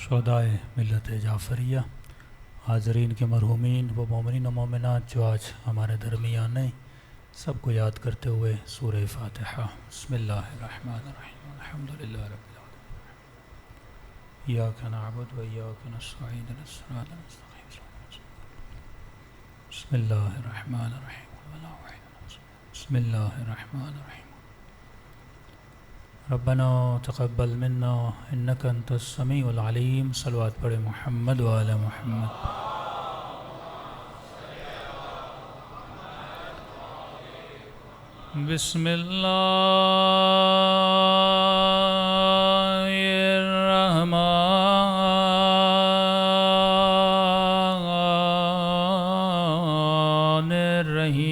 شہدائے ملت جعفریہ، حاضرین کے مرحومین و مومنین و مومنات جو آج ہمارے درمیان ہیں، سب کو یاد کرتے ہوئے سورہ فاتحہ۔ بسم اللہ الرحمن الرحیم، الحمدللہ رب العالمین، ایاک نعبد و ایاک نستعین، اہدنا الصراط المستقیم۔ بسم اللہ الرحمن الرحیم، بسم اللہ الرحمن الرحیم، ربنا تقبل منا انک انت السمیع العلیم۔ صلوات پڑھے محمد و آل محمد۔ بسم اللہ الرحمن الرحیم،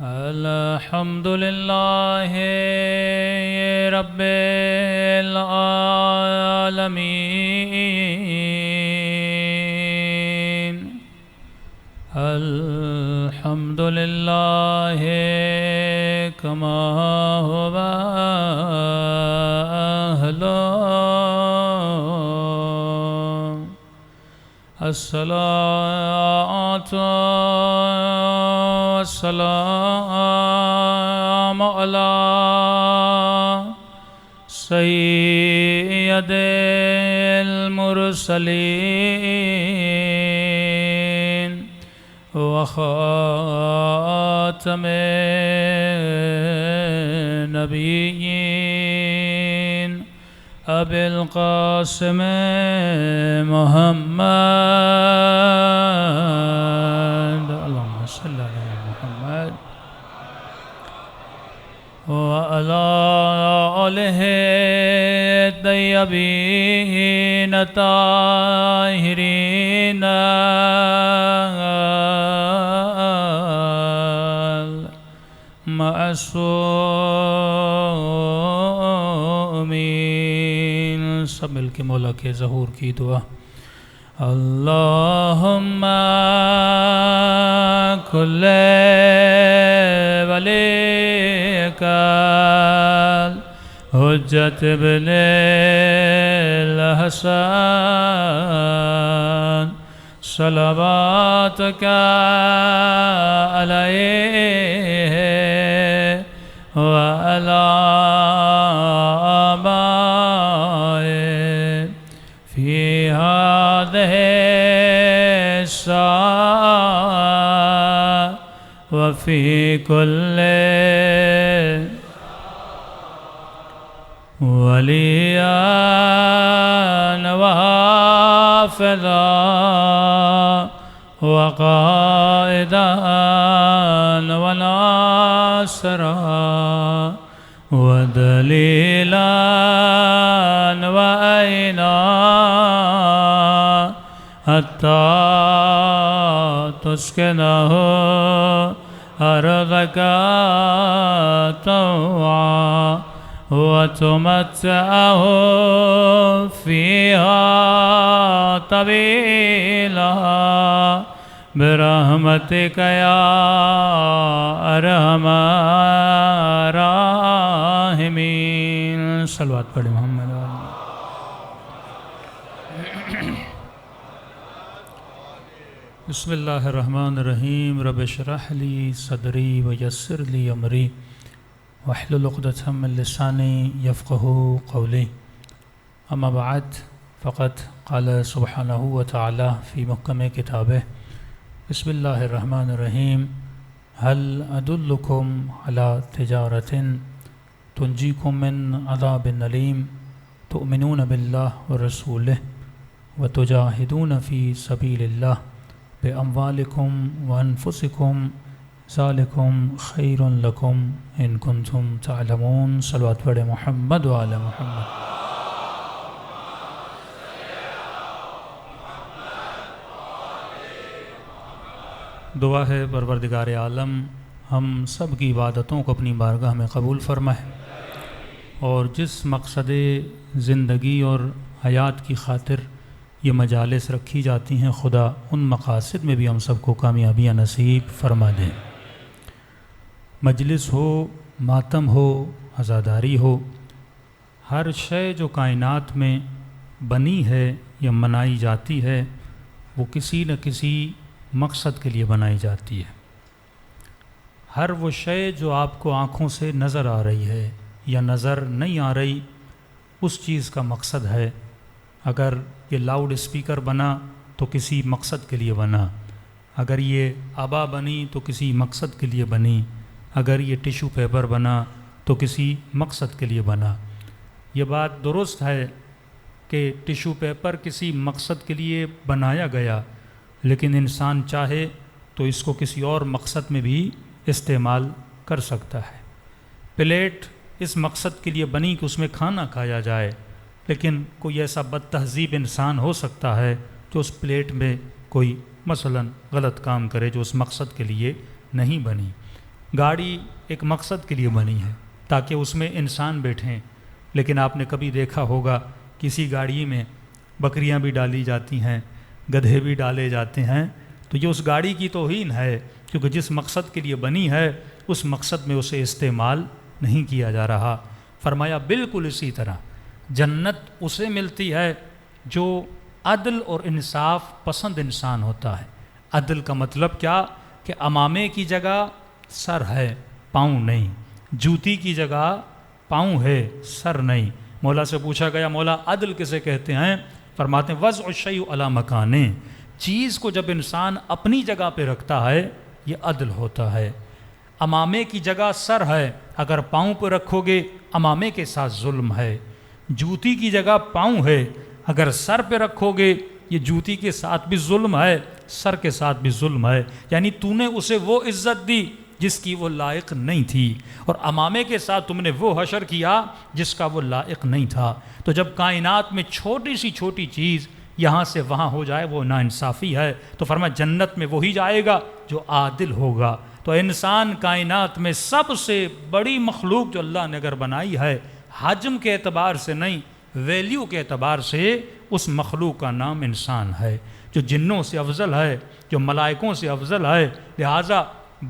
الحمد للہ رب العالمین، الحمد للہ کما هو اہلہ، الصلاۃ والسلام علی سید المرسلین وخاتم نبیین ابی القاسم محمد، اللہم صلی علی محمد وعلی آلہ الطیبین الطاہرین المعصومین۔ سب مل کے مولا کے ظہور کی دعا۔ اللہم کل ولیک حجت ابن الحسن صلواتک علیہ وعلی آبائه فی هذه الساعة وفي كل وليا وحافظا وقائدا وناصرا ودليلا وعينا حتى تسكنه أرضك طوعا وتمتعه فيها طويلا برحمتك يا ارحم الراحمین۔ صلوات پڑھیں محمد و آل۔ بسم اللہ الرحمن الرحیم، رب اشرح لی صدری ویسر لی امری واحلل عقدۃ من لسانی یفقہوا قولی، اما بعد، فقد قال سبحانہ وتعالی فی محکم کتابہ، بسم اللہ الرحمن الرحیم، هل ادلکم علی تجارۃ تنجیکم من عذاب علیم تؤمنون باللہ ورسولہ وتجاہدون فی سبیل اللہ باموالکم وانفسکم ذالکم خیر لکم ان کنتم تعلمون۔ صلوات پڑھے محمد و آل محمد۔ دعا ہے پروردگار عالم ہم سب کی عبادتوں کو اپنی بارگاہ میں قبول فرمائے، اور جس مقصد زندگی اور حیات کی خاطر یہ مجالس رکھی جاتی ہیں، خدا ان مقاصد میں بھی ہم سب کو کامیابیاں نصیب فرما دیں۔ مجلس ہو، ماتم ہو، عزاداری ہو۔ ہر شے جو کائنات میں بنی ہے یا بنائی جاتی ہے وہ کسی نہ کسی مقصد کے لیے بنائی جاتی ہے۔ ہر وہ شے جو آپ کو آنکھوں سے نظر آ رہی ہے یا نظر نہیں آ رہی، اس چیز کا مقصد ہے۔ اگر یہ لاؤڈ اسپیکر بنا تو کسی مقصد کے لیے بنا، اگر یہ آبا بنی تو کسی مقصد کے لیے بنی، اگر یہ ٹیشو پیپر بنا تو کسی مقصد کے لیے بنا۔ یہ بات درست ہے کہ ٹیشو پیپر کسی مقصد کے لیے بنایا گیا، لیکن انسان چاہے تو اس کو کسی اور مقصد میں بھی استعمال کر سکتا ہے۔ پلیٹ اس مقصد کے لیے بنی کہ اس میں کھانا کھایا جائے، لیکن کوئی ایسا بد تہذیب انسان ہو سکتا ہے جو اس پلیٹ میں کوئی مثلاً غلط کام کرے جو اس مقصد کے لیے نہیں بنی۔ گاڑی ایک مقصد کے لیے بنی ہے تاکہ اس میں انسان بیٹھیں، لیکن آپ نے کبھی دیکھا ہوگا کسی گاڑی میں بکریاں بھی ڈالی جاتی ہیں، گدھے بھی ڈالے جاتے ہیں، تو یہ اس گاڑی کی توہین ہے، کیونکہ جس مقصد کے لیے بنی ہے اس مقصد میں اسے استعمال نہیں کیا جا رہا۔ فرمایا بالکل اسی طرح جنت اسے ملتی ہے جو عدل اور انصاف پسند انسان ہوتا ہے۔ عدل کا مطلب کیا کہ امامے کی جگہ سر ہے، پاؤں نہیں، جوتی کی جگہ پاؤں ہے، سر نہیں۔ مولا سے پوچھا گیا مولا عدل کسے کہتے ہیں؟ فرماتے ہیں وضع الشیء علی مکانہ، چیز کو جب انسان اپنی جگہ پہ رکھتا ہے یہ عدل ہوتا ہے۔ امامے کی جگہ سر ہے، اگر پاؤں پہ رکھو گے امامے کے ساتھ ظلم ہے۔ جوتی کی جگہ پاؤں ہے، اگر سر پہ رکھو گے یہ جوتی کے ساتھ بھی ظلم ہے، سر کے ساتھ بھی ظلم ہے، یعنی تو نے اسے وہ عزت دی جس کی وہ لائق نہیں تھی، اور امامے کے ساتھ تم نے وہ حشر کیا جس کا وہ لائق نہیں تھا۔ تو جب کائنات میں چھوٹی سی چھوٹی چیز یہاں سے وہاں ہو جائے وہ ناانصافی ہے۔ تو فرمایا جنت میں وہی جائے گا جو عادل ہوگا۔ تو انسان کائنات میں سب سے بڑی مخلوق جو اللہ نے اگر بنائی ہے، حجم کے اعتبار سے نہیں، ویلیو کے اعتبار سے اس مخلوق کا نام انسان ہے، جو جنوں سے افضل ہے، جو ملائکوں سے افضل ہے۔ لہٰذا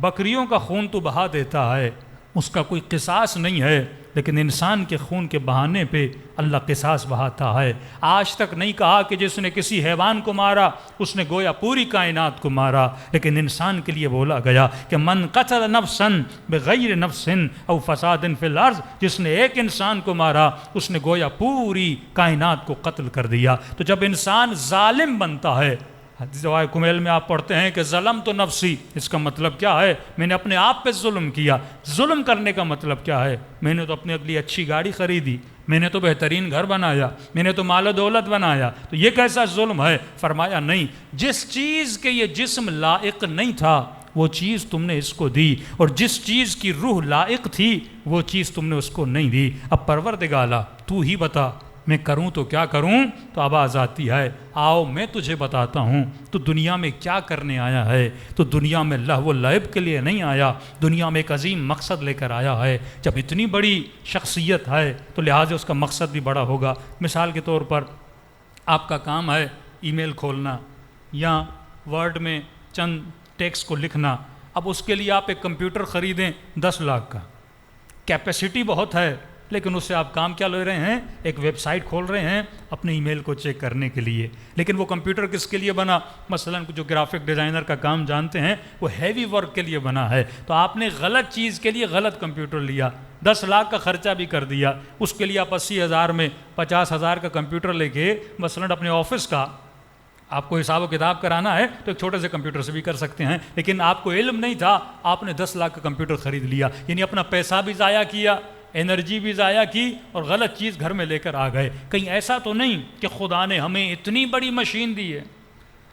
بکریوں کا خون تو بہا دیتا ہے، اس کا کوئی قصاص نہیں ہے، لیکن انسان کے خون کے بہانے پہ اللہ قصاص بہاتا ہے۔ آج تک نہیں کہا کہ جس نے کسی حیوان کو مارا اس نے گویا پوری کائنات کو مارا، لیکن انسان کے لیے بولا گیا کہ من قتل نفسا بغیر نفس او فساد فی الارض، جس نے ایک انسان کو مارا اس نے گویا پوری کائنات کو قتل کر دیا۔ تو جب انسان ظالم بنتا ہے، حدیث کمیل میں آپ پڑھتے ہیں کہ ظلم تو نفسی، اس کا مطلب کیا ہے؟ میں نے اپنے آپ پہ ظلم کیا۔ ظلم کرنے کا مطلب کیا ہے؟ میں نے تو اپنے لیے اچھی گاڑی خریدی، میں نے تو بہترین گھر بنایا، میں نے تو مال و دولت بنایا، تو یہ کیسا ظلم ہے؟ فرمایا نہیں، جس چیز کے یہ جسم لائق نہیں تھا وہ چیز تم نے اس کو دی، اور جس چیز کی روح لائق تھی وہ چیز تم نے اس کو نہیں دی۔ اب پروردگارا تو ہی بتا میں کروں تو کیا کروں؟ تو آواز آتی ہے آؤ میں تجھے بتاتا ہوں تو دنیا میں کیا کرنے آیا ہے۔ تو دنیا میں لہو و لعب کے لیے نہیں آیا، دنیا میں ایک عظیم مقصد لے کر آیا ہے۔ جب اتنی بڑی شخصیت ہے تو لہٰذا اس کا مقصد بھی بڑا ہوگا۔ مثال کے طور پر آپ کا کام ہے ای میل کھولنا یا ورڈ میں چند ٹیکسٹ کو لکھنا، اب اس کے لیے آپ ایک کمپیوٹر خریدیں 10 لاکھ کا، کیپیسٹی بہت ہے، لیکن اس سے آپ کام کیا لے رہے ہیں؟ ایک ویب سائٹ کھول رہے ہیں اپنے ای میل کو چیک کرنے کے لیے۔ لیکن وہ کمپیوٹر کس کے لیے بنا؟ مثلاً جو گرافک ڈیزائنر کا کام جانتے ہیں وہ ہیوی ورک کے لیے بنا ہے، تو آپ نے غلط چیز کے لیے غلط کمپیوٹر لیا، 10 لاکھ کا خرچہ بھی کر دیا، اس کے لیے آپ 80,000 میں 50,000 کا کمپیوٹر لے کے مثلاً اپنے آفس کا آپ کو حساب و کتاب کرانا ہے تو ایک چھوٹے سے کمپیوٹر سے بھی کر سکتے ہیں، لیکن آپ کو علم نہیں تھا، آپ نے 10 لاکھ کا کمپیوٹر خرید لیا، یعنی اپنا پیسہ بھی ضائع کیا، انرجی بھی ضائع کی، اور غلط چیز گھر میں لے کر آ گئے۔ کہیں ایسا تو نہیں کہ خدا نے ہمیں اتنی بڑی مشین دی ہے،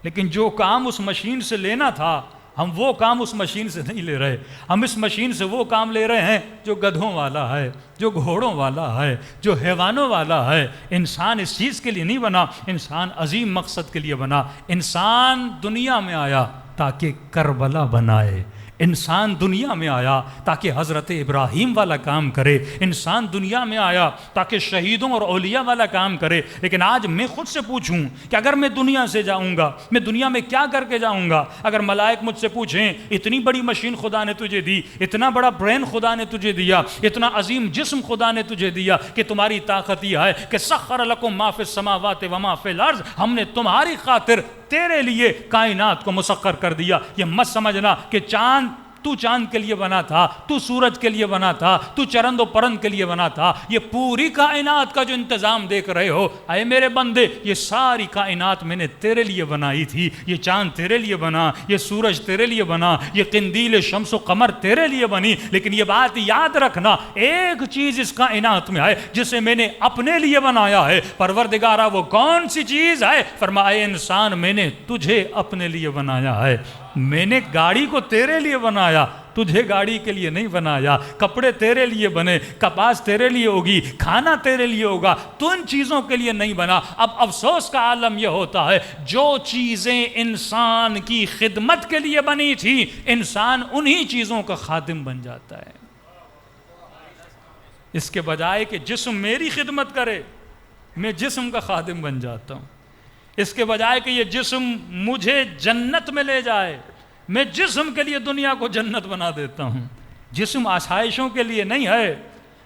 لیکن جو کام اس مشین سے لینا تھا ہم وہ کام اس مشین سے نہیں لے رہے، ہم اس مشین سے وہ کام لے رہے ہیں جو گدھوں والا ہے، جو گھوڑوں والا ہے، جو حیوانوں والا ہے۔ انسان اس چیز کے لیے نہیں بنا، انسان عظیم مقصد کے لیے بنا۔ انسان دنیا میں آیا تاکہ کربلا بنائے، انسان دنیا میں آیا تاکہ حضرت ابراہیم والا کام کرے، انسان دنیا میں آیا تاکہ شہیدوں اور اولیاء والا کام کرے۔ لیکن آج میں خود سے پوچھوں کہ اگر میں دنیا سے جاؤں گا، میں دنیا میں کیا کر کے جاؤں گا؟ اگر ملائک مجھ سے پوچھیں اتنی بڑی مشین خدا نے تجھے دی، اتنا بڑا برین خدا نے تجھے دیا، اتنا عظیم جسم خدا نے تجھے دیا کہ تمہاری طاقت یہ ہے کہ سخر لکم ما فی السماوات و ما فی الارض، ہم نے تمہاری خاطر تیرے لیے کائنات کو مسخر کر دیا۔ یہ مت سمجھنا کہ تو چاند کے لیے بنا تھا، تو سورج کے لیے بنا تھا، تو چرند و پرند کے لیے بنا تھا۔ یہ پوری کائنات کا جو انتظام دیکھ رہے ہو، اے میرے بندے، یہ ساری کائنات میں نے تیرے لیے بنائی تھی۔ یہ چاند تیرے لیے بنا، یہ سورج تیرے لیے بنا، یہ قندیل شمس و قمر تیرے لیے بنی۔ لیکن یہ بات یاد رکھنا، ایک چیز اس کائنات میں ہے جسے میں نے اپنے لیے بنایا ہے۔ پروردگارا وہ کون سی چیز ہے؟ فرمایا انسان میں نے تجھے اپنے لیے بنایا ہے۔ میں نے گاڑی کو تیرے لیے بنایا، تجھے گاڑی کے لیے نہیں بنایا۔ کپڑے تیرے لیے بنے، کپاس تیرے لیے ہوگی، کھانا تیرے لیے ہوگا، تو ان چیزوں کے لیے نہیں بنا۔ اب افسوس کا عالم یہ ہوتا ہے جو چیزیں انسان کی خدمت کے لیے بنی تھی، انسان انہی چیزوں کا خادم بن جاتا ہے، اس کے بجائے کہ جسم میری خدمت کرے، میں جسم کا خادم بن جاتا ہوں۔ اس کے بجائے کہ یہ جسم مجھے جنت میں لے جائے، میں جسم کے لیے دنیا کو جنت بنا دیتا ہوں۔ جسم آسائشوں کے لیے نہیں ہے،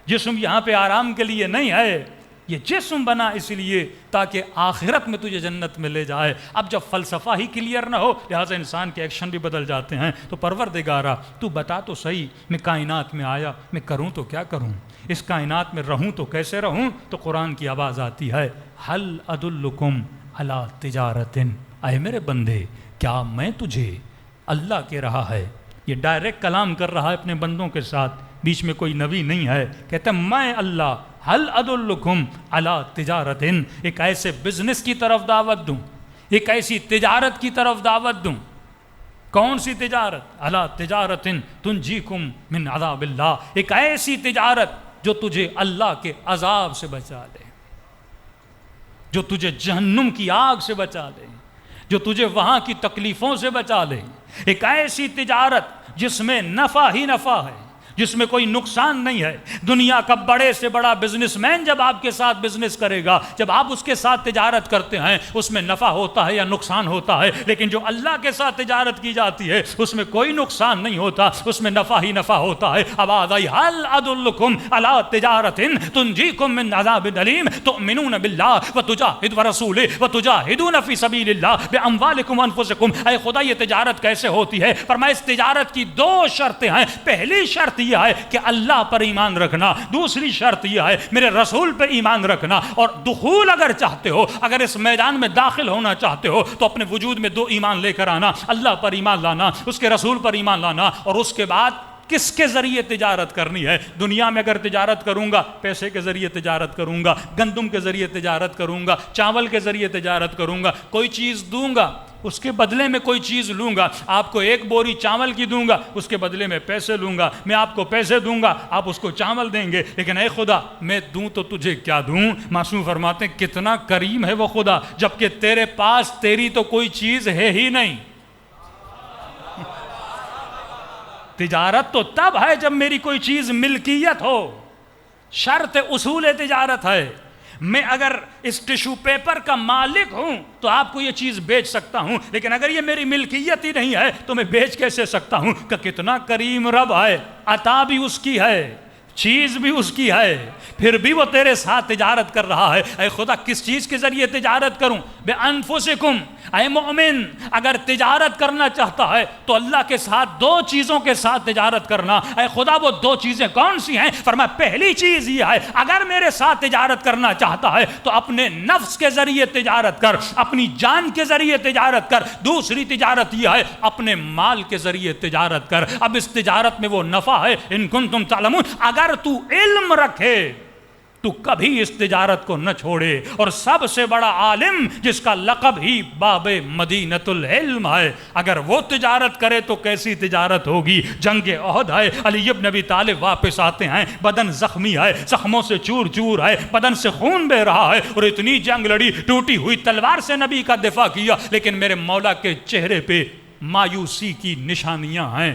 جسم یہاں پہ آرام کے لیے نہیں ہے، یہ جسم بنا اس لیے تاکہ آخرت میں تجھے جنت میں لے جائے۔ اب جب فلسفہ ہی کلیئر نہ ہو، لہٰذا انسان کے ایکشن بھی بدل جاتے ہیں۔ تو پروردگارا تو بتا تو صحیح، میں کائنات میں آیا، میں کروں تو کیا کروں؟ اس کائنات میں رہوں تو کیسے رہوں؟ تو قرآن کی آواز آتی ہے، ہل ادلکم علی تجارت، اے میرے بندے کیا میں تجھے، اللہ کہہ رہا ہے، یہ ڈائریکٹ کلام کر رہا ہے اپنے بندوں کے ساتھ، بیچ میں کوئی نبی نہیں ہے، کہتا ہے میں اللہ ہل ادلکم علی تجارت، ایک ایسے بزنس کی طرف دعوت دوں، ایک ایسی تجارت کی طرف دعوت دوں۔ کون سی تجارت؟ علی تجارت تنجیکم من عذاب اللہ، ایک ایسی تجارت جو تجھے اللہ کے عذاب سے بچا لے، جو تجھے جہنم کی آگ سے بچا لے، جو تجھے وہاں کی تکلیفوں سے بچا لے۔ ایک ایسی تجارت جس میں نفع ہی نفع ہے، جس میں کوئی نقصان نہیں ہے۔ دنیا کا بڑے سے بڑا بزنس مین جب آپ کے ساتھ بزنس کرے گا، جب آپ اس کے ساتھ تجارت کرتے ہیں، اس میں نفع ہوتا ہے یا نقصان ہوتا ہے، لیکن جو اللہ کے ساتھ تجارت کی جاتی ہے اس میں کوئی نقصان نہیں ہوتا، اس میں نفع ہی نفع ہوتا ہے۔ اب آئی ہل ادلکم علی تجارت تنجیکم من عذاب علیم تؤمنون باللہ وتجاہدون ورسولہ وتجاہدون فی سبیل اللہ باموالکم وانفسکم۔ اے خدا یہ تجارت کیسے ہوتی ہے؟ فرمایا اس تجارت کی دو شرطیں ہیں۔ پہلی شرط یہ ہے کہ اللہ پر ایمان رکھنا، دوسری شرط یہ ہے میرے رسول پر ایمان رکھنا۔ اور دخول اگر چاہتے ہو، اگر اس میدان میں داخل ہونا چاہتے ہو تو اپنے وجود میں دو ایمان لے کر آنا، اللہ پر ایمان لانا، اس کے رسول پر ایمان لانا، اور اس کے بعد کس کے ذریعے تجارت کرنی ہے؟ دنیا میں اگر تجارت کروں گا، پیسے کے ذریعے تجارت کروں گا، گندم کے ذریعے تجارت کروں گا، چاول کے ذریعے تجارت کروں گا، کوئی چیز دوں گا اس کے بدلے میں کوئی چیز لوں گا۔ آپ کو ایک بوری چاول کی دوں گا، اس کے بدلے میں پیسے لوں گا۔ میں آپ کو پیسے دوں گا، آپ اس کو چاول دیں گے، لیکن اے خدا میں دوں تو تجھے کیا دوں؟ معصوم فرماتے ہیں کتنا کریم ہے وہ خدا، جبکہ تیرے پاس تیری تو کوئی چیز ہے ہی نہیں۔ تجارت تو تب ہے جب میری کوئی چیز ملکیت ہو، شرط اصول تجارت ہے۔ میں اگر اس ٹیشو پیپر کا مالک ہوں تو آپ کو یہ چیز بیچ سکتا ہوں، لیکن اگر یہ میری ملکیت ہی نہیں ہے تو میں بیچ کیسے سکتا ہوں؟ کہ کتنا کریم رب ہے، عطا بھی اس کی ہے، چیز بھی اس کی ہے، پھر بھی وہ تیرے ساتھ تجارت کر رہا ہے۔ اے خدا کس چیز کے ذریعے تجارت کروں؟ بِأَنفُسِكُمْ، اے مومن اگر تجارت کرنا چاہتا ہے تو اللہ کے ساتھ دو چیزوں کے ساتھ تجارت کرنا۔ اے خدا وہ دو چیزیں کون سی ہیں؟ فرمایا پہلی چیز یہ ہے اگر میرے ساتھ تجارت کرنا چاہتا ہے تو اپنے نفس کے ذریعے تجارت کر، اپنی جان کے ذریعے تجارت کر۔ دوسری تجارت یہ ہے اپنے مال کے ذریعے تجارت کر۔ اب اس تجارت میں وہ نفع ہے، ان کنتم تعلمون، اگر تو علم رکھے تو کبھی اس تجارت کو نہ چھوڑے۔ اور سب سے بڑا عالم جس کا لقب ہی باب مدینۃ العلم ہے، اگر وہ تجارت کرے تو کیسی تجارت ہوگی؟ جنگ احد ہے، علی ابن ابی طالب واپس آتے ہیں، بدن زخمی ہے، زخموں سے چور چور ہے، بدن سے خون بہ رہا ہے، اور اتنی جنگ لڑی، ٹوٹی ہوئی تلوار سے نبی کا دفاع کیا، لیکن میرے مولا کے چہرے پہ مایوسی کی نشانیاں ہیں۔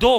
2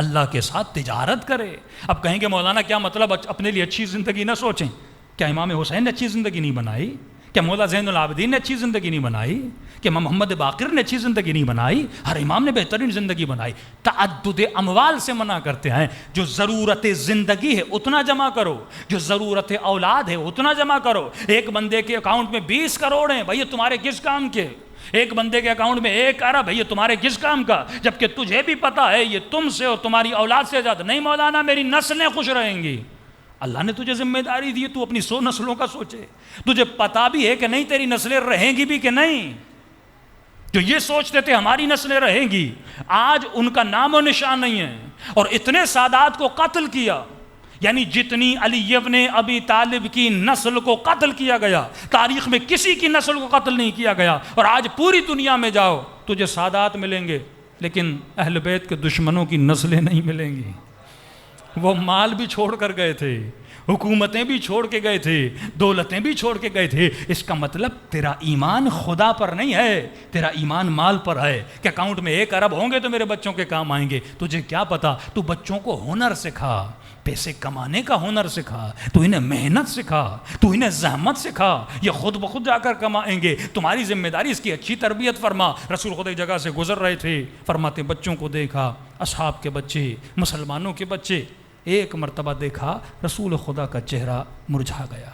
اللہ کے ساتھ تجارت کرے۔ اب کہیں گے مولانا کیا مطلب اپنے لیے اچھی زندگی نہ سوچیں؟ کیا امام حسین نے اچھی زندگی نہیں بنائی؟ کیا مولا زین العابدین نے اچھی زندگی نہیں بنائی؟ کہ محمد باقر نے اچھی زندگی نہیں بنائی؟ ہر امام نے بہترین زندگی بنائی۔ تعدد اموال سے منع کرتے ہیں، جو ضرورت زندگی ہے اتنا جمع کرو، جو ضرورت اولاد ہے اتنا جمع کرو۔ ایک بندے کے اکاؤنٹ میں 20 کروڑ ہیں، بھئی یہ تمہارے کس کام کے؟ ایک بندے کے اکاؤنٹ میں 1 ارب ہے، یہ تمہارے کس کام کا؟ جبکہ تجھے بھی پتا ہے یہ تم سے اور تمہاری اولاد سے زیادہ نہیں مولانا، میری نسلیں خوش رہیں گی۔ اللہ نے تجھے ذمہ داری دی ہے، تو اپنی 100 نسلوں کا سوچے۔ تجھے پتا بھی ہے کہ نہیں تیری نسلیں رہیں گی بھی کہ نہیں۔ جو یہ سوچتے تھے ہماری نسلیں رہیں گی، آج ان کا نام و نشان نہیں ہے، اور اتنے سادات کو قتل کیا، یعنی جتنی علی ابن ابی طالب کی نسل کو قتل کیا گیا، تاریخ میں کسی کی نسل کو قتل نہیں کیا گیا۔ اور آج پوری دنیا میں جاؤ تجھے سادات ملیں گے، لیکن اہل بیت کے دشمنوں کی نسلیں نہیں ملیں گی۔ وہ مال بھی چھوڑ کر گئے تھے، حکومتیں بھی چھوڑ کے گئے تھے، دولتیں بھی چھوڑ کے گئے تھے۔ اس کا مطلب تیرا ایمان خدا پر نہیں ہے، تیرا ایمان مال پر ہے، کہ اکاؤنٹ میں 1 ارب ہوں گے تو میرے بچوں کے کام آئیں گے۔ تجھے کیا پتا؟ تو بچوں کو ہنر سکھا، پیسے کمانے کا ہنر سکھا، تو انہیں محنت سکھا، تو انہیں زحمت سکھا، یہ خود بخود جا کر کمائیں گے۔ تمہاری ذمہ داری اس کی اچھی تربیت فرما۔ رسول خود ایک جگہ سے گزر رہے تھے، فرماتے بچوں کو دیکھا، اصحاب کے بچے، مسلمانوں کے بچے، ایک مرتبہ دیکھا رسول خدا کا چہرہ مرجھا گیا۔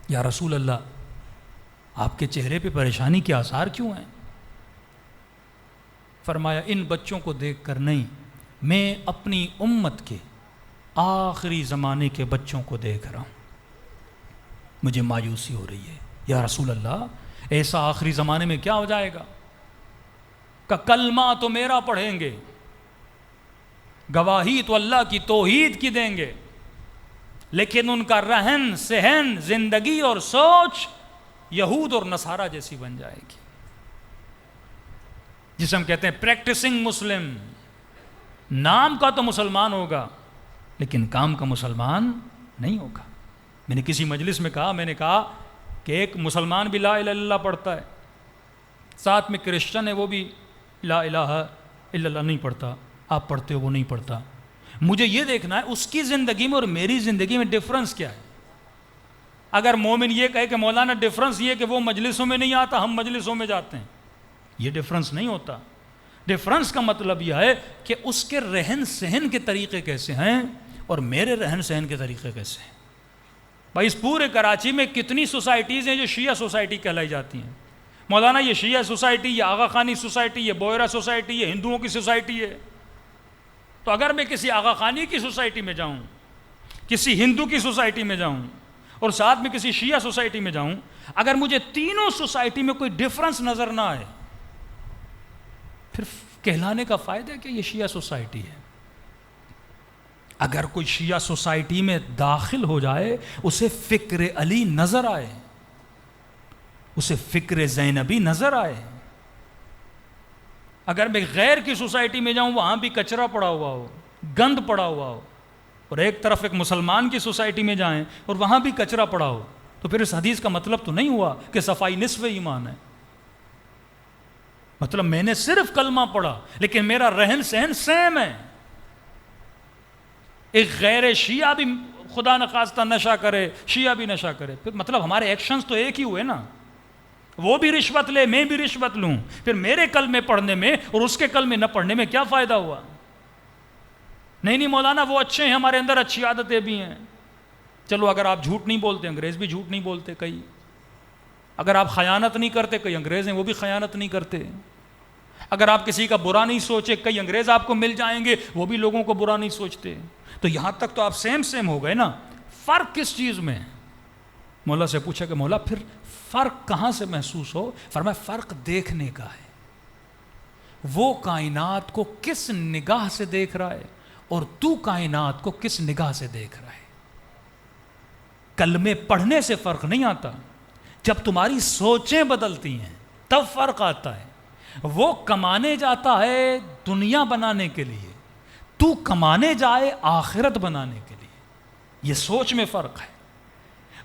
یا رسول اللہ، آپ کے چہرے پہ پریشانی کے آثار کیوں ہیں؟ فرمایا ان بچوں کو دیکھ کر نہیں، میں اپنی امت کے آخری زمانے کے بچوں کو دیکھ رہا ہوں، مجھے مایوسی ہو رہی ہے۔ یا رسول اللہ، ایسا آخری زمانے میں کیا ہو جائے گا کہ کلمہ تو میرا پڑھیں گے، گواہی تو اللہ کی توحید کی دیں گے، لیکن ان کا رہن سہن، زندگی اور سوچ یہود اور نصارہ جیسی بن جائے گی، جسے ہم کہتے ہیں پریکٹسنگ مسلم۔ نام کا تو مسلمان ہوگا لیکن کام کا مسلمان نہیں ہوگا۔ میں نے کسی مجلس میں کہا، میں نے کہا کہ ایک مسلمان بھی لا الہ الا اللہ پڑھتا ہے، ساتھ میں کرسچن ہے وہ بھی لا الہ الا اللہ نہیں پڑھتا، آپ پڑھتے ہو وہ نہیں پڑھتا۔ مجھے یہ دیکھنا ہے اس کی زندگی میں اور میری زندگی میں ڈفرنس کیا ہے۔ اگر مومن یہ کہے کہ مولانا ڈفرنس یہ کہ وہ مجلسوں میں نہیں آتا، ہم مجلسوں میں جاتے ہیں، یہ ڈفرنس نہیں ہوتا۔ ڈفرنس کا مطلب یہ ہے کہ اس کے رہن سہن کے طریقے کیسے ہیں اور میرے رہن سہن کے طریقے کیسے ہیں۔ بھائی اس پورے کراچی میں کتنی سوسائٹیز ہیں جو شیعہ سوسائٹی کہلائی جاتی ہیں؟ مولانا یہ شیعہ سوسائٹی، یہ آغا خانی سوسائٹی، یہ بوئرا سوسائٹی، یہ ہندوؤں کی سوسائٹی ہے۔ تو اگر میں کسی آغا خانی کی سوسائٹی میں جاؤں، کسی ہندو کی سوسائٹی میں جاؤں اور ساتھ میں کسی شیعہ سوسائٹی میں جاؤں، اگر مجھے تینوں سوسائٹی میں کوئی ڈفرنس نظر نہ آئے، پھر کہلانے کا فائدہ ہے کہ یہ شیعہ سوسائٹی ہے۔ اگر کوئی شیعہ سوسائٹی میں داخل ہو جائے، اسے فکر علی نظر آئے، اسے فکر زینبی نظر آئے۔ اگر میں غیر کی سوسائٹی میں جاؤں، وہاں بھی کچرا پڑا ہوا ہو، گند پڑا ہوا ہو، اور ایک طرف ایک مسلمان کی سوسائٹی میں جائیں اور وہاں بھی کچرا پڑا ہو، تو پھر اس حدیث کا مطلب تو نہیں ہوا کہ صفائی نصف ایمان ہے۔ مطلب میں نے صرف کلمہ پڑھا لیکن میرا رہن سہن سیم ہے۔ ایک غیر شیعہ بھی خدا نخواستہ نشہ کرے، شیعہ بھی نشہ کرے، پھر مطلب ہمارے ایکشنز تو ایک ہی ہوئے نا۔ وہ بھی رشوت لے، میں بھی رشوت لوں، پھر میرے کلمے پڑھنے میں اور اس کے کلمے نہ پڑھنے میں کیا فائدہ ہوا؟ نہیں مولانا وہ اچھے ہیں، ہمارے اندر اچھی عادتیں بھی ہیں۔ چلو اگر آپ جھوٹ نہیں بولتے، انگریز بھی جھوٹ نہیں بولتے کئی، اگر آپ خیانت نہیں کرتے، کئی انگریز ہیں وہ بھی خیانت نہیں کرتے، اگر آپ کسی کا برا نہیں سوچے، کئی انگریز آپ کو مل جائیں گے وہ بھی لوگوں کو برا نہیں سوچتے۔ تو یہاں تک تو آپ سیم ہو گئے نا، فرق کس چیز میں؟ مولا سے پوچھا کہ مولا پھر فرق کہاں سے محسوس ہو؟ فرمایا فرق دیکھنے کا ہے، وہ کائنات کو کس نگاہ سے دیکھ رہا ہے اور تو کائنات کو کس نگاہ سے دیکھ رہا ہے۔ کلمے پڑھنے سے فرق نہیں آتا، جب تمہاری سوچیں بدلتی ہیں تب فرق آتا ہے۔ وہ کمانے جاتا ہے دنیا بنانے کے لیے، تو کمانے جائے آخرت بنانے کے لیے، یہ سوچ میں فرق ہے۔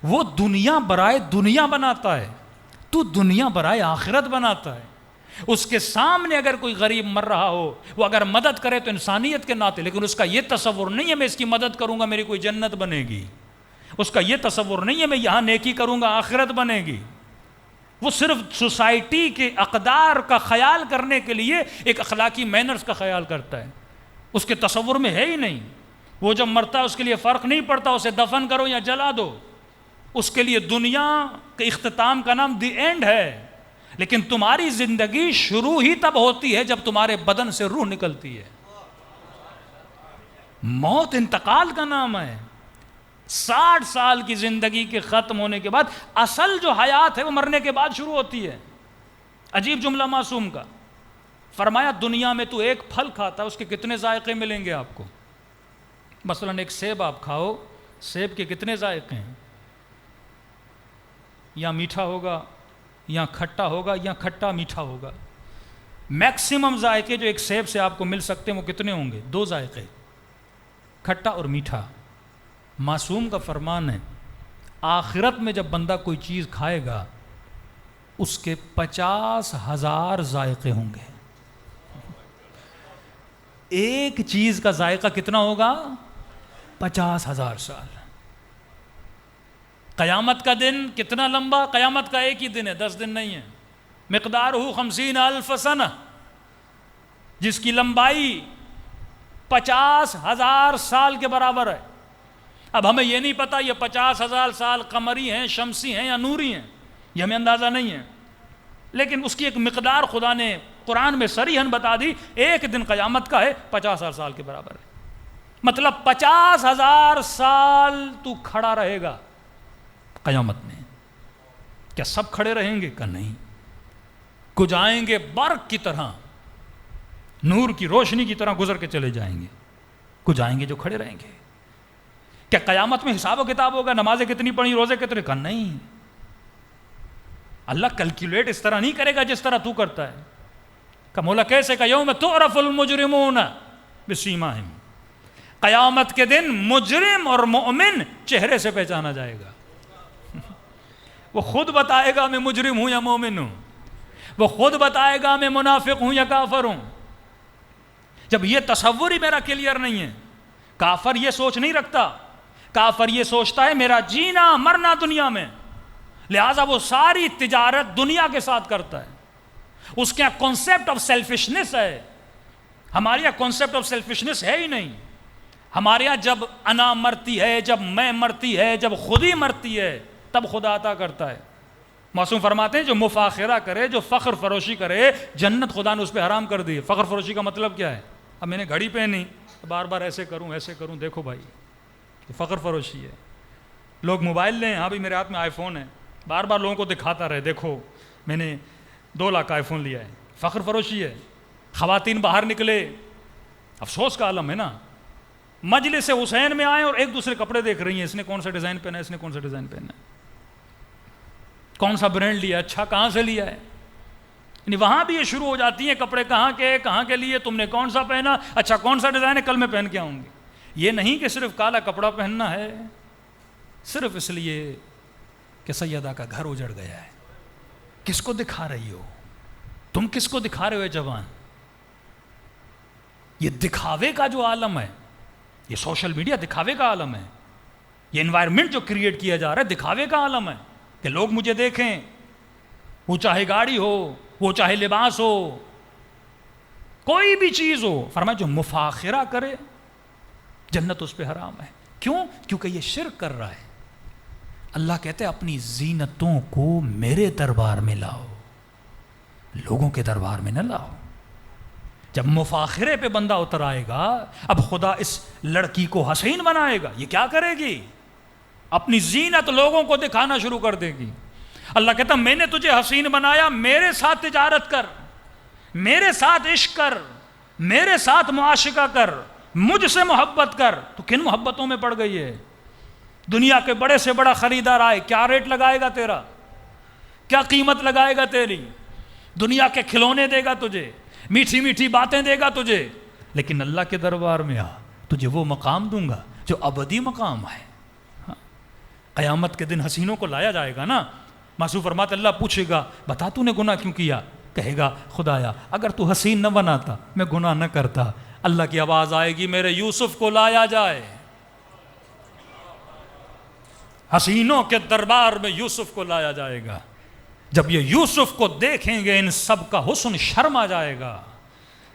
وہ دنیا برائے دنیا بناتا ہے، تو دنیا برائے آخرت بناتا ہے۔ اس کے سامنے اگر کوئی غریب مر رہا ہو، وہ اگر مدد کرے تو انسانیت کے ناطے، لیکن اس کا یہ تصور نہیں ہے میں اس کی مدد کروں گا میری کوئی جنت بنے گی، اس کا یہ تصور نہیں ہے میں یہاں نیکی کروں گا آخرت بنے گی. وہ صرف سوسائٹی کے اقدار کا خیال کرنے کے لیے ایک اخلاقی مینرز کا خیال کرتا ہے، اس کے تصور میں ہے ہی نہیں. وہ جب مرتا ہے اس کے لیے فرق نہیں پڑتا اسے دفن کرو یا جلا دو، اس کے لیے دنیا کے اختتام کا نام دی اینڈ ہے. لیکن تمہاری زندگی شروع ہی تب ہوتی ہے جب تمہارے بدن سے روح نکلتی ہے. موت انتقال کا نام ہے. 60 سال کی زندگی کے ختم ہونے کے بعد اصل جو حیات ہے وہ مرنے کے بعد شروع ہوتی ہے. عجیب جملہ معصوم کا، فرمایا دنیا میں تو ایک پھل کھاتا ہے اس کے کتنے ذائقے ملیں گے آپ کو. مثلا ایک سیب آپ کھاؤ، سیب کے کتنے ذائقے ہیں؟ یا میٹھا ہوگا یا کھٹا ہوگا یا کھٹا میٹھا ہوگا. میکسیمم ذائقے جو ایک سیب سے آپ کو مل سکتے ہیں وہ کتنے ہوں گے؟ 2 ذائقے، کھٹا اور میٹھا. معصوم کا فرمان ہے آخرت میں جب بندہ کوئی چیز کھائے گا اس کے 50,000 ذائقے ہوں گے. ایک چیز کا ذائقہ کتنا ہوگا؟ 50,000 سال. قیامت کا دن کتنا لمبا؟ قیامت کا ایک ہی دن ہے، 10 دن نہیں ہے. مقدارہ 50,000 سنہ، جس کی لمبائی 50,000 سال کے برابر ہے. اب ہمیں یہ نہیں پتا یہ 50,000 سال قمری ہیں، شمسی ہیں یا نوری ہیں، یہ ہمیں اندازہ نہیں ہے، لیکن اس کی ایک مقدار خدا نے قرآن میں صریحاً بتا دی. ایک دن قیامت کا ہے 50,000 سال کے برابر ہے. مطلب 50,000 سال تو کھڑا رہے گا قیامت میں. کیا سب کھڑے رہیں گے؟ کہ نہیں. کچھ آئیں گے برق کی طرح، نور کی روشنی کی طرح گزر کے چلے جائیں گے. کچھ آئیں گے جو کھڑے رہیں گے. کیا قیامت میں حساب و کتاب ہوگا؟ نمازیں کتنی پڑھی، روزے کتنے؟ کہ نہیں. اللہ کیلکولیٹ اس طرح نہیں کرے گا جس طرح تو کرتا ہے. کہ مولا کیسے کہ یوم تعرف المجرمون بسیماہم، قیامت کے دن مجرم اور مؤمن چہرے سے پہچانا جائے گا. وہ خود بتائے گا میں مجرم ہوں یا مومن ہوں، وہ خود بتائے گا میں منافق ہوں یا کافر ہوں. جب یہ تصور ہی میرا کلیئر نہیں ہے، کافر یہ سوچ نہیں رکھتا، کافر یہ سوچتا ہے میرا جینا مرنا دنیا میں، لہٰذا وہ ساری تجارت دنیا کے ساتھ کرتا ہے. اس کے یہاں کانسیپٹ آف سیلفشنس ہے. ہمارے یہاں کانسیپٹ آف سیلفشنس ہے ہی نہیں. ہمارے یہاں جب انا مرتی ہے، جب میں مرتی ہے، جب خود ہی مرتی ہے تب خدا عطا کرتا ہے. معصوم فرماتے ہیں جو مفاخرہ کرے، جو فخر فروشی کرے، جنت خدا نے اس پہ حرام کر دی. فخر فروشی کا مطلب کیا ہے؟ اب میں نے گھڑی پہنی، بار بار ایسے کروں، دیکھو بھائی یہ فخر فروشی ہے. لوگ موبائل لیں، ہاں بھائی میرے ہاتھ میں آئی فون ہے، بار بار لوگوں کو دکھاتا رہے دیکھو میں نے 2 لاکھ آئی فون لیا ہے. فخر فروشی ہے. خواتین باہر نکلے، افسوس کا عالم ہے نا، مجلس حسین میں آئے اور ایک دوسرے کپڑے دیکھ رہی ہیں، اس نے کون سا ڈیزائن پہنا ہے، اس نے کون سا ڈیزائن پہنا ہے، کون سا برانڈ لیا، اچھا کہاں سے لیا ہے. یعنی وہاں بھی یہ شروع ہو جاتی ہیں کپڑے کہاں کے لیے، تم نے کون سا پہنا، اچھا کون سا ڈیزائن ہے، کل میں پہن کے آؤں گی. یہ نہیں کہ صرف کالا کپڑا پہننا ہے صرف اس لیے کہ سیدہ کا گھر اجڑ گیا ہے. کس کو دکھا رہی ہو تم؟ کس کو دکھا رہے ہو جوان؟ یہ دکھاوے کا جو عالم ہے، یہ سوشل میڈیا دکھاوے کا عالم ہے. یہ انوائرمنٹ جو کریٹ کیا جا رہا ہے دکھاوے کا عالم ہے کہ لوگ مجھے دیکھیں، وہ چاہے گاڑی ہو، وہ چاہے لباس ہو، کوئی بھی چیز ہو. فرمایا جو مفاخرہ کرے جنت اس پہ حرام ہے. کیوں؟ کیونکہ یہ شرک کر رہا ہے. اللہ کہتے ہیں اپنی زینتوں کو میرے دربار میں لاؤ، لوگوں کے دربار میں نہ لاؤ. جب مفاخرے پہ بندہ اتر آئے گا، اب خدا اس لڑکی کو حسین بنائے گا، یہ کیا کرے گی؟ اپنی زینت لوگوں کو دکھانا شروع کر دے گی. اللہ کہتا میں نے تجھے حسین بنایا، میرے ساتھ تجارت کر، میرے ساتھ عشق کر، میرے ساتھ معاشقہ کر، مجھ سے محبت کر. تو کن محبتوں میں پڑ گئی ہے؟ دنیا کے بڑے سے بڑا خریدار آئے، کیا ریٹ لگائے گا تیرا؟ کیا قیمت لگائے گا تیری؟ دنیا کے کھلونے دے گا تجھے، میٹھی میٹھی باتیں دے گا تجھے، لیکن اللہ کے دربار میں آ، تجھے وہ مقام دوں گا جو ابدی مقام ہے. قیامت کے دن حسینوں کو لایا جائے گا نا. معصوم فرماتے اللہ پوچھے گا بتا تو نے گناہ کیوں کیا؟ کہے گا خدایا اگر تو حسین نہ بناتا میں گناہ نہ کرتا. اللہ کی آواز آئے گی میرے یوسف کو لایا جائے. حسینوں کے دربار میں یوسف کو لایا جائے گا. جب یہ یوسف کو دیکھیں گے ان سب کا حسن شرم آ جائے گا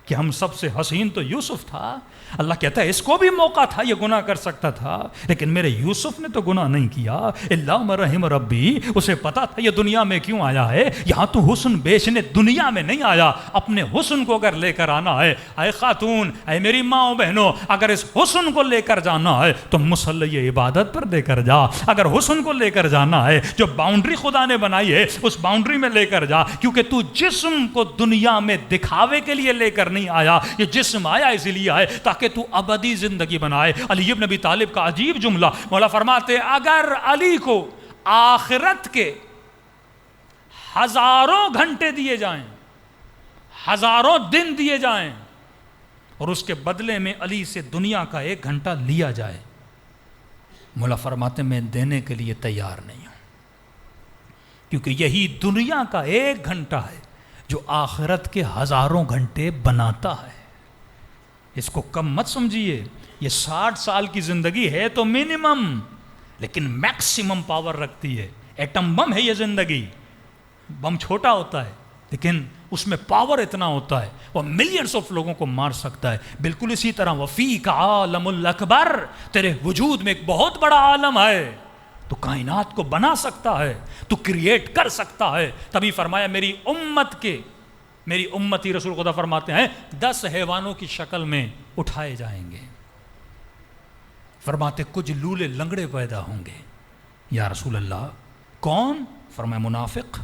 کہ ہم سب سے حسین تو یوسف تھا. اللہ کہتا ہے اس کو بھی موقع تھا یہ گناہ کر سکتا تھا لیکن میرے یوسف نے تو گناہ نہیں کیا. الا من رحم ربی, اسے پتا تھا یہ دنیا میں کیوں آیا ہے. یہاں تو حسن بیچنے دنیا میں نہیں آیا, اپنے حسن کو اگر لے کر آنا ہے. اے خاتون, اے میری ماں بہنوں, اگر اس حسن کو لے کر جانا ہے تو مصلی عبادت پر لے کر جا. اگر حسن کو لے کر جانا ہے جو باؤنڈری خدا نے بنائی ہے اس باؤنڈری میں لے کر جا, کیونکہ تو جسم کو دنیا میں دکھاوے کے لیے لے کر نہیں آیا. یہ جسم آیا اسی لیے آئے تاکہ تو ابدی زندگی بنائے. علی ابن ابی طالب کا عجیب جملہ, مولا فرماتے اگر علی کو آخرت کے ہزاروں گھنٹے دیے جائیں, ہزاروں دن دیے جائیں اور اس کے بدلے میں علی سے دنیا کا 1 گھنٹہ لیا جائے, مولا فرماتے میں دینے کے لیے تیار نہیں ہوں, کیونکہ یہی دنیا کا 1 گھنٹہ ہے جو آخرت کے ہزاروں گھنٹے بناتا ہے. اس کو کم مت سمجھیے. یہ 60 سال کی زندگی ہے تو منیمم, لیکن میکسیمم پاور رکھتی ہے. ایٹم بم ہے یہ زندگی. بم چھوٹا ہوتا ہے لیکن اس میں پاور اتنا ہوتا ہے وہ ملینز آف لوگوں کو مار سکتا ہے. بالکل اسی طرح وفیک عالم الاکبر, تیرے وجود میں ایک بہت بڑا عالم ہے, تو کائنات کو بنا سکتا ہے, تو کریٹ کر سکتا ہے. تبھی فرمایا میری امتی رسول خدا فرماتے ہیں 10 حیوانوں کی شکل میں اٹھائے جائیں گے. فرماتے کچھ لولے لنگڑے پیدا ہوں گے. یا رسول اللہ کون؟ فرمایا منافق,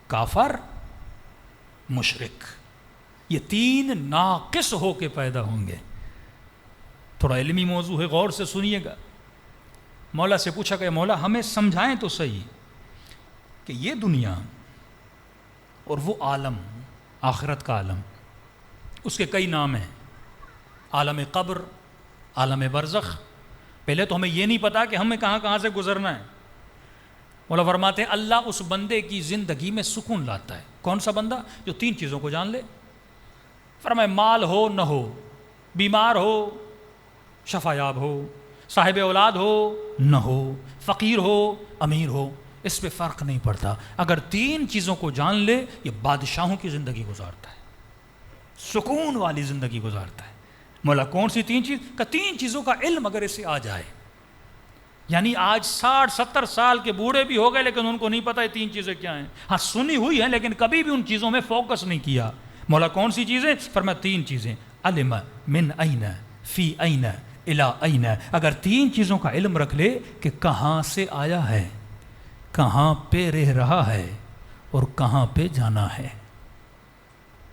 کافر, مشرک. یہ 3 ناقص ہو کے پیدا ہوں گے. تھوڑا علمی موضوع ہے, غور سے سنیے گا. مولا سے پوچھا کہ مولا ہمیں سمجھائیں تو صحیح کہ یہ دنیا اور وہ عالم, آخرت کا عالم, اس کے کئی نام ہیں. عالم قبر, عالم برزخ. پہلے تو ہمیں یہ نہیں پتا کہ ہمیں کہاں کہاں سے گزرنا ہے. مولا فرماتے ہیں اللہ اس بندے کی زندگی میں سکون لاتا ہے. کون سا بندہ؟ جو 3 چیزوں کو جان لے. فرمائے مال ہو نہ ہو, بیمار ہو شفایاب ہو, صاحب اولاد ہو نہ ہو, فقیر ہو امیر ہو, اس پہ فرق نہیں پڑتا. اگر 3 چیزوں کو جان لے یہ بادشاہوں کی زندگی گزارتا ہے, سکون والی زندگی گزارتا ہے. مولا کون سی 3 چیز؟ کہ 3 چیزوں کا علم اگر اسے آ جائے. یعنی آج 60-70 سال کے بوڑھے بھی ہو گئے لیکن ان کو نہیں پتا یہ 3 چیزیں کیا ہیں. ہاں سنی ہوئی ہیں لیکن کبھی بھی ان چیزوں میں فوکس نہیں کیا. مولا کون سی چیزیں؟ فرمایا 3 چیزیں. علم من این فی این الی این. اگر 3 چیزوں کا علم رکھ لے کہ کہاں سے آیا ہے, کہاں پہ رہ رہا ہے اور کہاں پہ جانا ہے,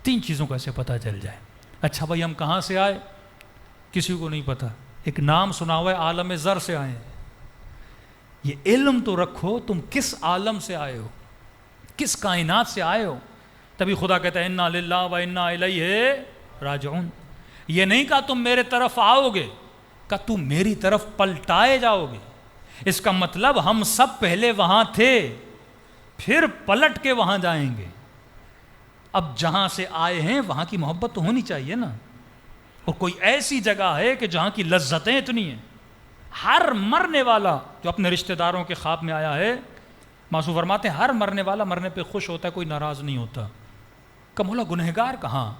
3 چیزوں کا ایسے پتہ چل جائے. اچھا بھائی ہم کہاں سے آئے؟ کسی کو نہیں پتا. ایک نام سنا ہوا ہے عالم زر سے آئے. یہ علم تو رکھو تم کس عالم سے آئے ہو, کس کائنات سے آئے ہو. تبھی خدا کہتا ہے انا للہ و انا الیہ راجعون. یہ نہیں کہا تم میرے طرف آؤ گے, کہا تم میری طرف پلٹائے جاؤ گے. اس کا مطلب ہم سب پہلے وہاں تھے پھر پلٹ کے وہاں جائیں گے. اب جہاں سے آئے ہیں وہاں کی محبت تو ہونی چاہیے نا. اور کوئی ایسی جگہ ہے کہ جہاں کی لذتیں اتنی ہیں. ہر مرنے والا جو اپنے رشتہ داروں کے خواب میں آیا ہے, معصوم فرماتے ہیں ہر مرنے والا مرنے پہ خوش ہوتا ہے, کوئی ناراض نہیں ہوتا. کہ مولا گنہگار کہاں؟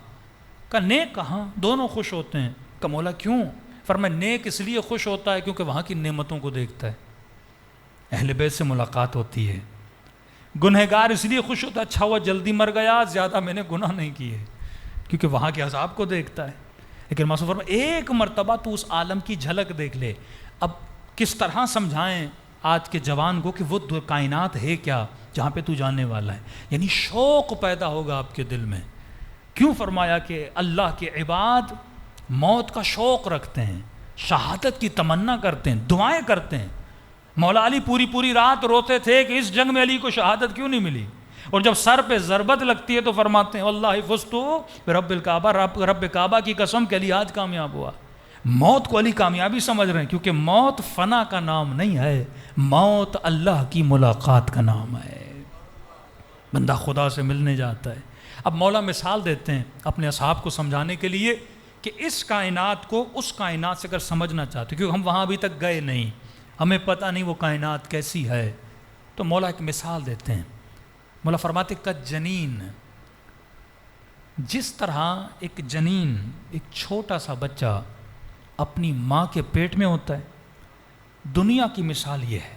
کہ نیک کہاں؟ دونوں خوش ہوتے ہیں. کہ مولا کیوں؟ فرمایا نیک اس لیے خوش ہوتا ہے کیونکہ وہاں کی نعمتوں کو دیکھتا ہے, اہل بیت سے ملاقات ہوتی ہے. گنہگار اس لیے خوش ہوتا ہے اچھا ہوا جلدی مر گیا, زیادہ میں نے گناہ نہیں کیے, کیونکہ وہاں کے عذاب کو دیکھتا ہے. لیکن معصوم فرمایا ایک مرتبہ تو اس عالم کی جھلک دیکھ لے. اب کس طرح سمجھائیں آج کے جوان کو کہ وہ کائنات ہے کیا جہاں پہ تو جانے والا ہے. یعنی شوق پیدا ہوگا آپ کے دل میں. کیوں فرمایا کہ اللہ کے عباد موت کا شوق رکھتے ہیں, شہادت کی تمنا کرتے ہیں, دعائیں کرتے ہیں. مولا علی پوری رات روتے تھے کہ اس جنگ میں علی کو شہادت کیوں نہیں ملی, اور جب سر پہ ضربت لگتی ہے تو فرماتے ہیں واللہ فزتو برب الکعبہ, رب کعبہ کی قسم کہ علی آج کامیاب ہوا. موت کو علی کامیابی سمجھ رہے ہیں کیونکہ موت فنا کا نام نہیں ہے, موت اللہ کی ملاقات کا نام ہے. بندہ خدا سے ملنے جاتا ہے. اب مولا مثال دیتے ہیں اپنے اصحاب کو سمجھانے کے لیے کہ اس کائنات کو اس کائنات سے اگر سمجھنا چاہتے، کیونکہ ہم وہاں ابھی تک گئے نہیں، ہمیں پتہ نہیں وہ کائنات کیسی ہے، تو مولا ایک مثال دیتے ہیں۔ مولا فرماتے جنین، جس طرح ایک جنین، ایک چھوٹا سا بچہ اپنی ماں کے پیٹ میں ہوتا ہے، دنیا کی مثال یہ ہے،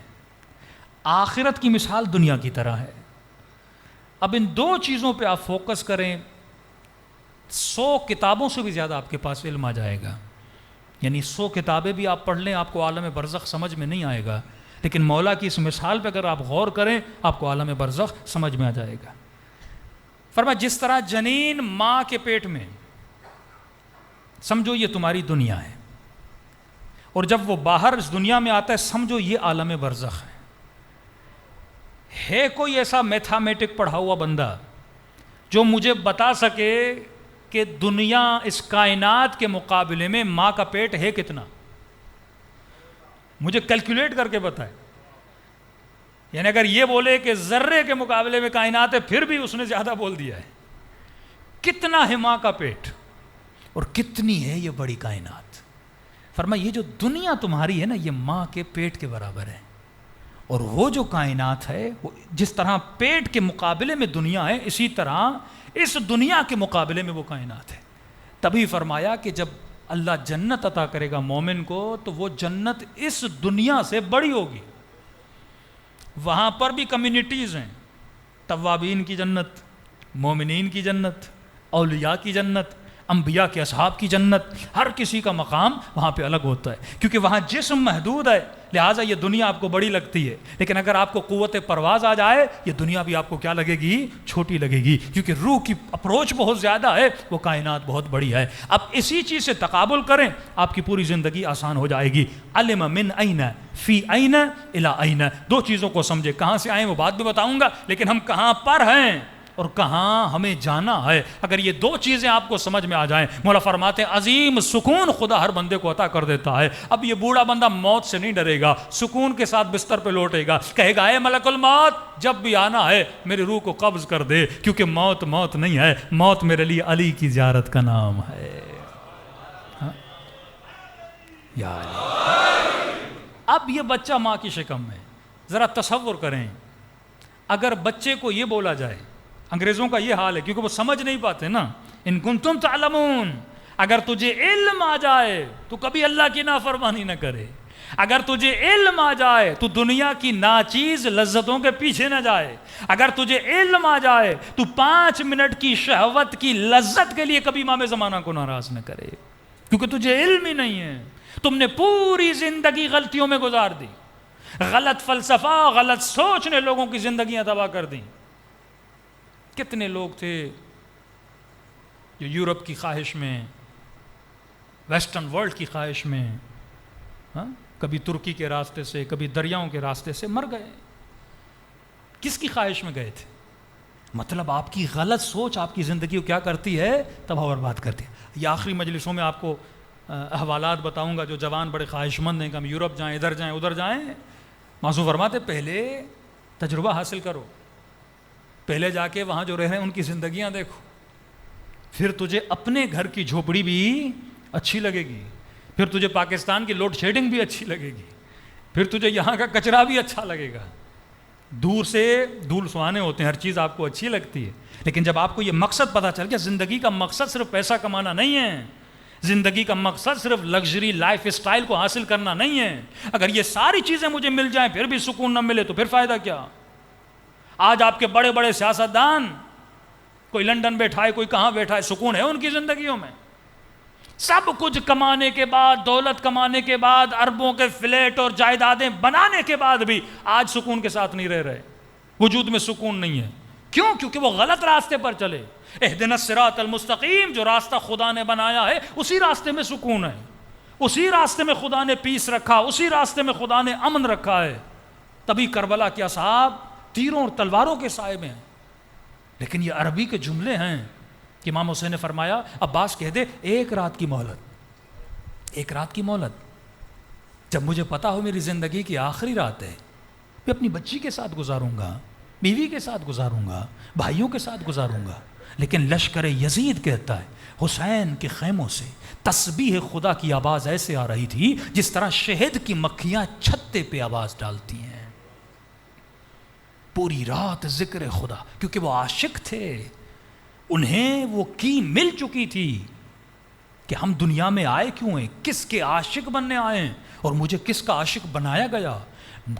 آخرت کی مثال دنیا کی طرح ہے۔ اب ان دو چیزوں پہ آپ فوکس کریں، 100 کتابوں سے بھی زیادہ آپ کے پاس علم آ جائے گا، یعنی 100 کتابیں بھی آپ پڑھ لیں آپ کو عالم برزخ سمجھ میں نہیں آئے گا، لیکن مولا کی اس مثال پہ اگر آپ غور کریں آپ کو عالم برزخ سمجھ میں آ جائے گا۔ فرمایا جس طرح جنین ماں کے پیٹ میں، سمجھو یہ تمہاری دنیا ہے، اور جب وہ باہر اس دنیا میں آتا ہے سمجھو یہ عالم برزخ ہے کوئی ایسا میتھامیٹک پڑھا ہوا بندہ جو مجھے بتا سکے کہ دنیا اس کائنات کے مقابلے میں ماں کا پیٹ ہے کتنا؟ مجھے کیلکولیٹ کر کے بتائے، یعنی اگر یہ بولے کہ ذرے کے مقابلے میں کائنات ہے پھر بھی اس نے زیادہ بول دیا ہے۔ کتنا ہے ماں کا پیٹ اور کتنی ہے یہ بڑی کائنات؟ فرمایا یہ جو دنیا تمہاری ہے نا یہ ماں کے پیٹ کے برابر ہے، اور وہ جو کائنات ہے وہ جس طرح پیٹ کے مقابلے میں دنیا ہے اسی طرح اس دنیا کے مقابلے میں وہ کائنات ہے۔ تبھی فرمایا کہ جب اللہ جنت عطا کرے گا مومن کو تو وہ جنت اس دنیا سے بڑی ہوگی، وہاں پر بھی کمیونٹیز ہیں، توابین کی جنت، مومنین کی جنت، اولیاء کی جنت، انبیاء کے اصحاب کی جنت، ہر کسی کا مقام وہاں پہ الگ ہوتا ہے، کیونکہ وہاں جسم محدود ہے، لہٰذا یہ دنیا آپ کو بڑی لگتی ہے، لیکن اگر آپ کو قوت پرواز آ جائے یہ دنیا بھی آپ کو کیا لگے گی؟ چھوٹی لگے گی، کیونکہ روح کی اپروچ بہت زیادہ ہے، وہ کائنات بہت بڑی ہے۔ اب اسی چیز سے تقابل کریں آپ کی پوری زندگی آسان ہو جائے گی۔ علم من این فی این الی این، دو چیزوں کو سمجھے، کہاں سے آئیں وہ بات بھی بتاؤں گا، لیکن ہم کہاں پر ہیں اور کہاں ہمیں جانا ہے، اگر یہ دو چیزیں آپ کو سمجھ میں آ جائیں، مولا فرماتے ہیں عظیم سکون خدا ہر بندے کو عطا کر دیتا ہے۔ اب یہ بوڑھا بندہ موت سے نہیں ڈرے گا، سکون کے ساتھ بستر پہ لوٹے گا، کہے گا اے ملک الموت جب بھی آنا ہے میری روح کو قبض کر دے، کیونکہ موت موت نہیں ہے، موت میرے لیے علی کی زیارت کا نام ہے۔ یا علی۔ اب یہ بچہ ماں کی شکم میں، ذرا تصور کریں اگر بچے کو یہ بولا جائے، انگریزوں کا یہ حال ہے کیونکہ وہ سمجھ نہیں پاتے نا، ان کنتم تعلمون، اگر تجھے علم آ جائے تو کبھی اللہ کی نافرمانی نہ کرے، اگر تجھے علم آ جائے تو دنیا کی ناچیز لذتوں کے پیچھے نہ جائے، اگر تجھے علم آ جائے تو 5 منٹ کی شہوت کی لذت کے لیے کبھی امام زمانہ کو ناراض نہ کرے، کیونکہ تجھے علم ہی نہیں ہے، تم نے پوری زندگی غلطیوں میں گزار دی، غلط فلسفہ، غلط سوچ نے لوگوں کی زندگیاں تباہ کر دیں۔ کتنے لوگ تھے جو یورپ کی خواہش میں، ویسٹرن ورلڈ کی خواہش میں، کبھی ترکی کے راستے سے کبھی دریاؤں کے راستے سے مر گئے۔ کس کی خواہش میں گئے تھے؟ مطلب آپ کی غلط سوچ آپ کی زندگی کو کیا کرتی ہے؟ تباہ و برباد کرتی ہے۔ یہ آخری مجلسوں میں آپ کو احوالات بتاؤں گا، جو جوان بڑے خواہش مند ہیں کہ ہم یورپ جائیں، ادھر جائیں ادھر جائیں، معصوم فرماتے پہلے تجربہ حاصل کرو، پہلے جا کے وہاں جو رہ رہے ہیں ان کی زندگیاں دیکھو، پھر تجھے اپنے گھر کی جھوپڑی بھی اچھی لگے گی، پھر تجھے پاکستان کی لوڈ شیڈنگ بھی اچھی لگے گی، پھر تجھے یہاں کا کچرا بھی اچھا لگے گا۔ دور سے دھول سہانے ہوتے ہیں، ہر چیز آپ کو اچھی لگتی ہے، لیکن جب آپ کو یہ مقصد پتہ چل گیا زندگی کا مقصد صرف پیسہ کمانا نہیں ہے، زندگی کا مقصد صرف لگژری لائف اسٹائل کو حاصل کرنا نہیں ہے، اگر یہ ساری چیزیں مجھے مل جائیں پھر بھی سکون نہ ملے تو پھر فائدہ کیا؟ آج آپ کے بڑے بڑے سیاستدان، کوئی لندن بیٹھا ہے کوئی کہاں بیٹھا ہے، سکون ہے ان کی زندگیوں میں؟ سب کچھ کمانے کے بعد، دولت کمانے کے بعد، اربوں کے فلیٹ اور جائیدادیں بنانے کے بعد بھی آج سکون کے ساتھ نہیں رہ رہے، وجود میں سکون نہیں ہے۔ کیوں؟ کیونکہ وہ غلط راستے پر چلے۔ اہدنا الصراط المستقیم، جو راستہ خدا نے بنایا ہے اسی راستے میں سکون ہے، اسی راستے میں خدا نے پیس رکھا، اسی راستے میں خدا نے امن رکھا ہے۔ تبھی کربلا کے اصحاب تیروں اور تلواروں کے سائے میں ہیں، لیکن یہ عربی کے جملے ہیں کہ امام حسین نے فرمایا عباس کہہ دے 1 رات کی مہلت، 1 رات کی مہلت، جب مجھے پتا ہو میری زندگی کی آخری رات ہے، میں اپنی بچی کے ساتھ گزاروں گا، بیوی کے ساتھ گزاروں گا، بھائیوں کے ساتھ گزاروں گا، لیکن لشکر یزید کہتا ہے حسین کے خیموں سے تسبیح خدا کی آواز ایسے آ رہی تھی جس طرح شہد کی مکھیاں چھتے پہ آواز ڈالتی ہیں، پوری رات ذکر خدا، کیونکہ وہ عاشق تھے، انہیں وہ کی مل چکی تھی کہ ہم دنیا میں آئے کیوں ہیں، کس کے عاشق بننے آئے ہیں، اور مجھے کس کا عاشق بنایا گیا،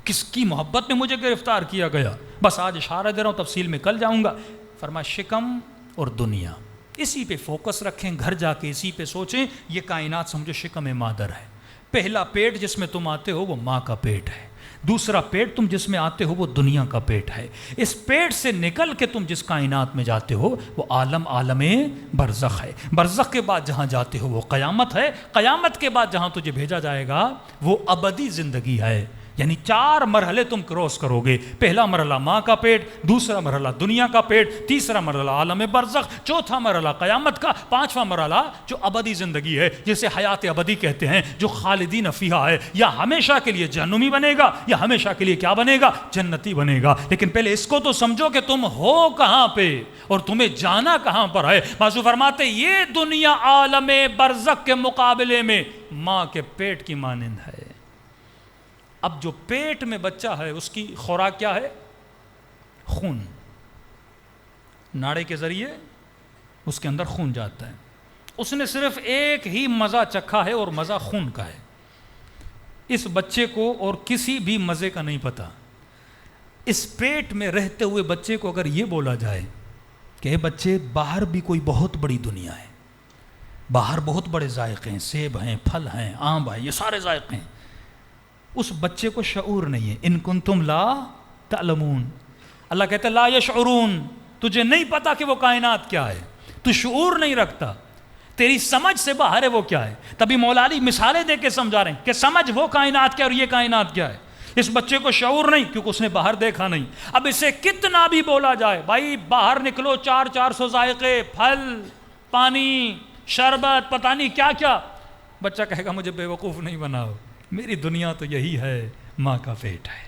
کس کی محبت میں مجھے گرفتار کیا گیا۔ بس آج اشارہ دے رہا ہوں، تفصیل میں کل جاؤں گا۔ فرمایا شکم اور دنیا، اسی پہ فوکس رکھیں، گھر جا کے اسی پہ سوچیں، یہ کائنات سمجھو شکم مادر ہے۔ پہلا پیٹ جس میں تم آتے ہو وہ ماں کا پیٹ ہے، دوسرا پیٹ تم جس میں آتے ہو وہ دنیا کا پیٹ ہے، اس پیٹ سے نکل کے تم جس کائنات میں جاتے ہو وہ عالم برزخ ہے، برزخ کے بعد جہاں جاتے ہو وہ قیامت ہے، قیامت کے بعد جہاں تجھے بھیجا جائے گا وہ ابدی زندگی ہے۔ یعنی 4 مرحلے تم کراس کرو گے، پہلا مرحلہ ماں کا پیٹ، دوسرا مرحلہ دنیا کا پیٹ، تیسرا مرحلہ عالم برزخ، چوتھا مرحلہ قیامت کا، 5واں مرحلہ جو ابدی زندگی ہے جسے حیات ابدی کہتے ہیں، جو خالدین فیہا ہے، یا ہمیشہ کے لیے جہنمی بنے گا یا ہمیشہ کے لیے کیا بنے گا، جنتی بنے گا۔ لیکن پہلے اس کو تو سمجھو کہ تم ہو کہاں پہ اور تمہیں جانا کہاں پر ہے۔ بازو فرماتے یہ دنیا عالم برزخ کے مقابلے میں ماں کے پیٹ کی مانند ہے۔ اب جو پیٹ میں بچہ ہے اس کی خوراک کیا ہے؟ خون، ناڑے کے ذریعے اس کے اندر خون جاتا ہے، اس نے صرف ایک ہی مزہ چکھا ہے اور مزہ خون کا ہے، اس بچے کو اور کسی بھی مزے کا نہیں پتا۔ اس پیٹ میں رہتے ہوئے بچے کو اگر یہ بولا جائے کہ اے بچے باہر بھی کوئی بہت بڑی دنیا ہے، باہر بہت بڑے ذائقے ہیں، سیب ہیں، پھل ہیں، آم ہیں، یہ سارے ذائقے ہیں، اس بچے کو شعور نہیں ہے۔ ان کنتم لا تعلمون، اللہ کہتا ہے لا یشعرون، تجھے نہیں پتا کہ وہ کائنات کیا ہے، تو شعور نہیں رکھتا، تیری سمجھ سے باہر ہے وہ کیا ہے۔ تبھی مولا علی مثالیں دے کے سمجھا رہے ہیں کہ سمجھ وہ کائنات کیا اور یہ کائنات کیا ہے۔ اس بچے کو شعور نہیں کیونکہ اس نے باہر دیکھا نہیں۔ اب اسے کتنا بھی بولا جائے بھائی باہر نکلو، 400 ذائقے، پھل، پانی، شربت، پتہ نہیں کیا کیا، بچہ کہے گا مجھے بے وقوف نہیں بناؤ، میری دنیا تو یہی ہے، ماں کا پیٹ ہے۔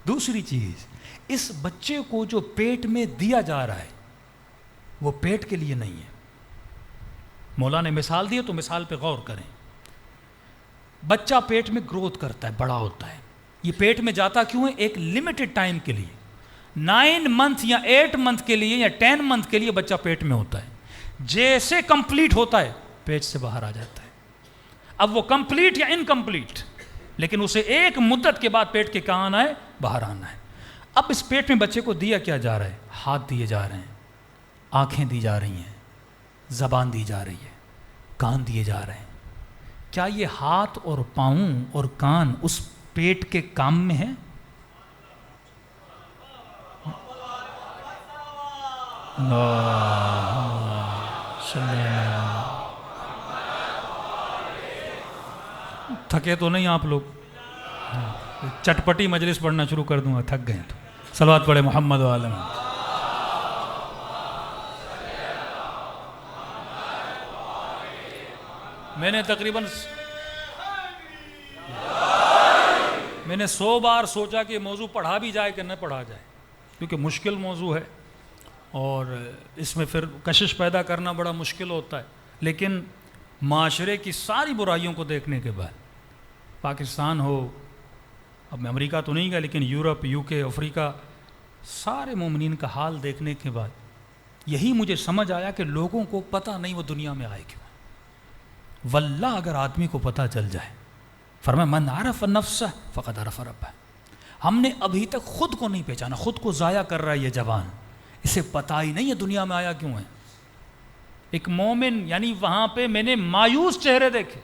دوسری چیز، اس بچے کو جو پیٹ میں دیا جا رہا ہے وہ پیٹ کے لیے نہیں ہے۔ مولا نے مثال دی تو مثال پہ غور کریں۔ بچہ پیٹ میں گروتھ کرتا ہے، بڑا ہوتا ہے، یہ پیٹ میں جاتا کیوں ہے؟ ایک لمیٹڈ ٹائم کے لیے، 9 منتھ یا 8 منتھ کے لیے یا 10 منتھ کے لیے بچہ پیٹ میں ہوتا ہے، جیسے کمپلیٹ ہوتا ہے پیٹ سے باہر آ جاتا ہے۔ اب وہ کمپلیٹ یا انکمپلیٹ، لیکن اسے ایک مدت کے بعد پیٹ کے کہاں آنا ہے؟ باہر آنا ہے۔ اب اس پیٹ میں بچے کو دیا کیا جا رہا ہے؟ ہاتھ دیے جا رہے ہیں، آنکھیں دی جا رہی ہیں، زبان دی جا رہی ہے، کان دیے جا رہے ہیں۔ کیا یہ ہاتھ اور پاؤں اور کان اس پیٹ کے کام میں ہیں؟ تھکے تو نہیں آپ لوگ؟ چٹپٹی مجلس پڑھنا شروع کر دوں گا، تھک گئے تو صلوات پڑھے محمد و آل محمد۔ میں نے تقریباً 100 بار سوچا کہ یہ موضوع پڑھا بھی جائے کہ نہ پڑھا جائے، کیونکہ مشکل موضوع ہے اور اس میں پھر کشش پیدا کرنا بڑا مشکل ہوتا ہے۔ لیکن معاشرے کی ساری برائیوں کو دیکھنے کے بعد، پاکستان ہو، اب میں امریکہ تو نہیں گیا لیکن یورپ، UK، افریقہ، سارے مومنین کا حال دیکھنے کے بعد یہی مجھے سمجھ آیا کہ لوگوں کو پتہ نہیں وہ دنیا میں آئے کیوں۔ واللہ اگر آدمی کو پتہ چل جائے، فرمایا من عرف نفسہ فقد عرف ربہ، ہم نے ابھی تک خود کو نہیں پہچانا، خود کو ضائع کر رہا ہے یہ جوان، اسے پتہ ہی نہیں ہے دنیا میں آیا کیوں ہے۔ ایک مومن، یعنی وہاں پہ میں نے مایوس چہرے دیکھے۔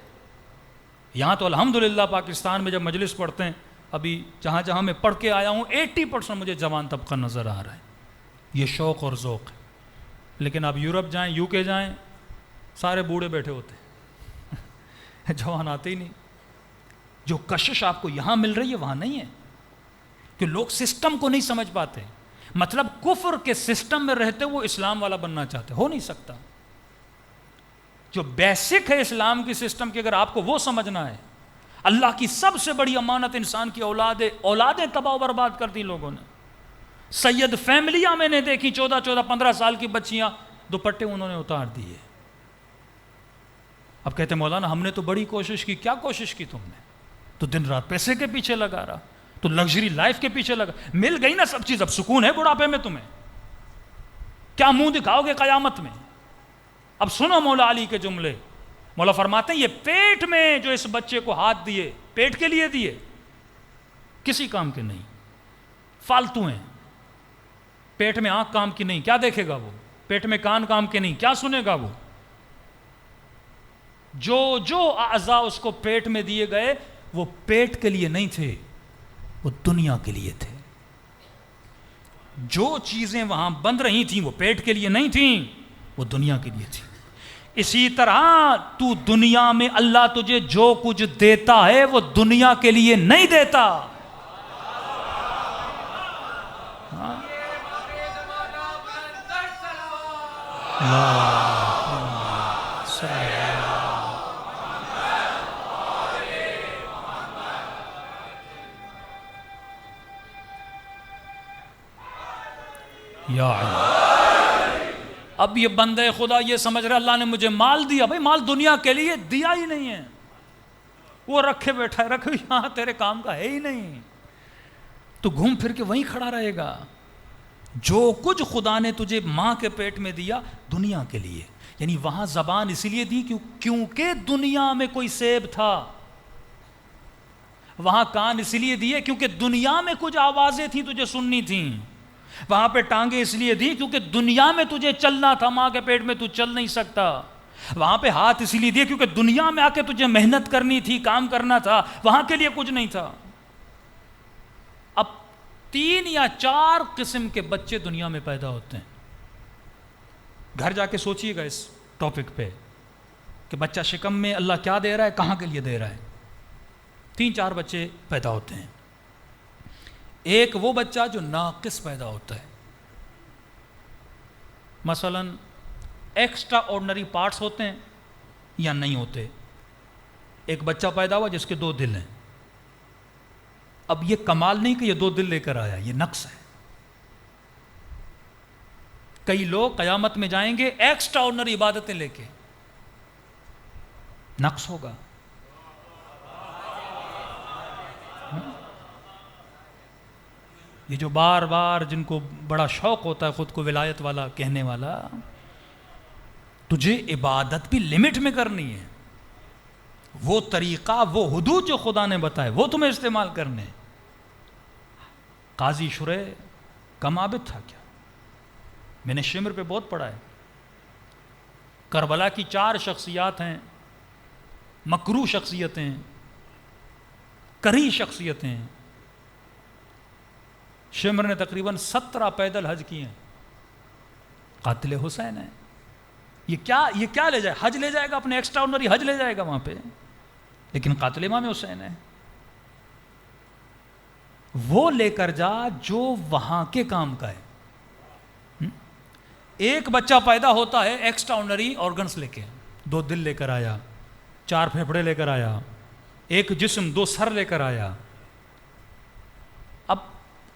یہاں تو الحمدللہ پاکستان میں جب مجلس پڑھتے ہیں، ابھی جہاں جہاں میں پڑھ کے آیا ہوں 80% مجھے جوان طبقہ نظر آ رہا ہے، یہ شوق اور ذوق ہے۔ لیکن آپ یورپ جائیں، UK جائیں، سارے بوڑھے بیٹھے ہوتے ہیں، جوان آتے ہی نہیں۔ جو کشش آپ کو یہاں مل رہی ہے وہاں نہیں ہے، کہ لوگ سسٹم کو نہیں سمجھ پاتے، مطلب کفر کے سسٹم میں رہتے وہ اسلام والا بننا چاہتے، ہو نہیں سکتا۔ جو بیسک ہے اسلام کی سسٹم کی، اگر آپ کو وہ سمجھنا ہے، اللہ کی سب سے بڑی امانت انسان کی اولادیں تباہ و برباد کر دی لوگوں نے۔ سید فیملیاں میں نے دیکھی 14-15 سال کی بچیاں، دوپٹے انہوں نے اتار دیے. اب کہتے ہیں مولانا ہم نے تو بڑی کوشش کی. کیا کوشش کی تم نے؟ تو دن رات پیسے کے پیچھے لگا رہا، تو لگژری لائف کے پیچھے لگا. مل گئی نا سب چیز، اب سکون ہے بڑھاپے میں تمہیں؟ کیا منہ دکھاؤ گے قیامت میں؟ اب سنو مولا علی کے جملے. مولا فرماتے ہیں یہ پیٹ میں جو اس بچے کو ہاتھ دیے، پیٹ کے لیے دیے، کسی کام کے نہیں، فالتو ہیں. پیٹ میں آنکھ کام کی نہیں، کیا دیکھے گا وہ؟ پیٹ میں کان کام کے نہیں، کیا سنے گا وہ؟ جو اعضاء اس کو پیٹ میں دیے گئے وہ پیٹ کے لیے نہیں تھے، وہ دنیا کے لیے تھے. جو چیزیں وہاں بن رہی تھیں وہ پیٹ کے لیے نہیں تھیں، وہ دنیا کے لیے تھی. اسی طرح تو دنیا میں اللہ تجھے جو کچھ دیتا ہے وہ دنیا کے لیے نہیں دیتا. یا اب یہ بندے خدا یہ سمجھ رہے اللہ نے مجھے مال دیا. بھائی مال دنیا کے لیے دیا ہی نہیں ہے، وہ رکھے بیٹھا ہے، رکھے یہاں تیرے کام کا ہے ہی نہیں. تو گھوم پھر کے وہیں کھڑا رہے گا. جو کچھ خدا نے تجھے ماں کے پیٹ میں دیا دنیا کے لیے، یعنی وہاں زبان اسی لیے دی کیونکہ دنیا میں کوئی سیب تھا. وہاں کان اسی لیے دیے کیونکہ دنیا میں کچھ آوازیں تھیں تجھے سننی تھیں. وہاں پہ ٹانگیں اس لیے دی کیونکہ دنیا میں تجھے چلنا تھا، ماں کے پیٹ میں تو چل نہیں سکتا. وہاں پہ ہاتھ اسی لیے دیے کیونکہ دنیا میں آ کے تجھے محنت کرنی تھی، کام کرنا تھا، وہاں کے لیے کچھ نہیں تھا. اب 3 یا 4 قسم کے بچے دنیا میں پیدا ہوتے ہیں. گھر جا کے سوچئے گا اس ٹاپک پہ کہ بچہ شکم میں اللہ کیا دے رہا ہے، کہاں کے لیے دے رہا ہے. 3-4 بچے پیدا ہوتے ہیں. ایک وہ بچہ جو ناقص پیدا ہوتا ہے، مثلا ایکسٹرا آرڈنری پارٹس ہوتے ہیں یا نہیں ہوتے. ایک بچہ پیدا ہوا جس کے 2 دل ہیں. اب یہ کمال نہیں کہ یہ 2 دل لے کر آیا، یہ نقص ہے. کئی لوگ قیامت میں جائیں گے ایکسٹرا آرڈنری عبادتیں لے کے، نقص ہوگا. یہ جو بار بار جن کو بڑا شوق ہوتا ہے خود کو ولایت والا کہنے والا، تجھے عبادت بھی لمٹ میں کرنی ہے. وہ طریقہ، وہ حدود جو خدا نے بتائے وہ تمہیں استعمال کرنے. قاضی شرح کم عابد تھا کیا؟ میں نے شمر پہ بہت پڑھا ہے. کربلا کی 4 شخصیات ہیں، مکروہ شخصیتیں، کری شخصیتیں. شمر نے تقریباً 17 پیدل حج کیے ہیں. قاتل حسین ہے. یہ کیا لے جائے؟ حج لے جائے گا، اپنے ایکسٹرا آرڈنری حج لے جائے گا وہاں پہ، لیکن قاتل امام حسین ہے. وہ لے کر جا جو وہاں کے کام کا ہے. ایک بچہ پیدا ہوتا ہے ایکسٹرا آرڈنری آرگنز لے کے، 2 دل لے کر آیا، 4 پھیپھڑے لے کر آیا، ایک جسم، 2 سر لے کر آیا. اب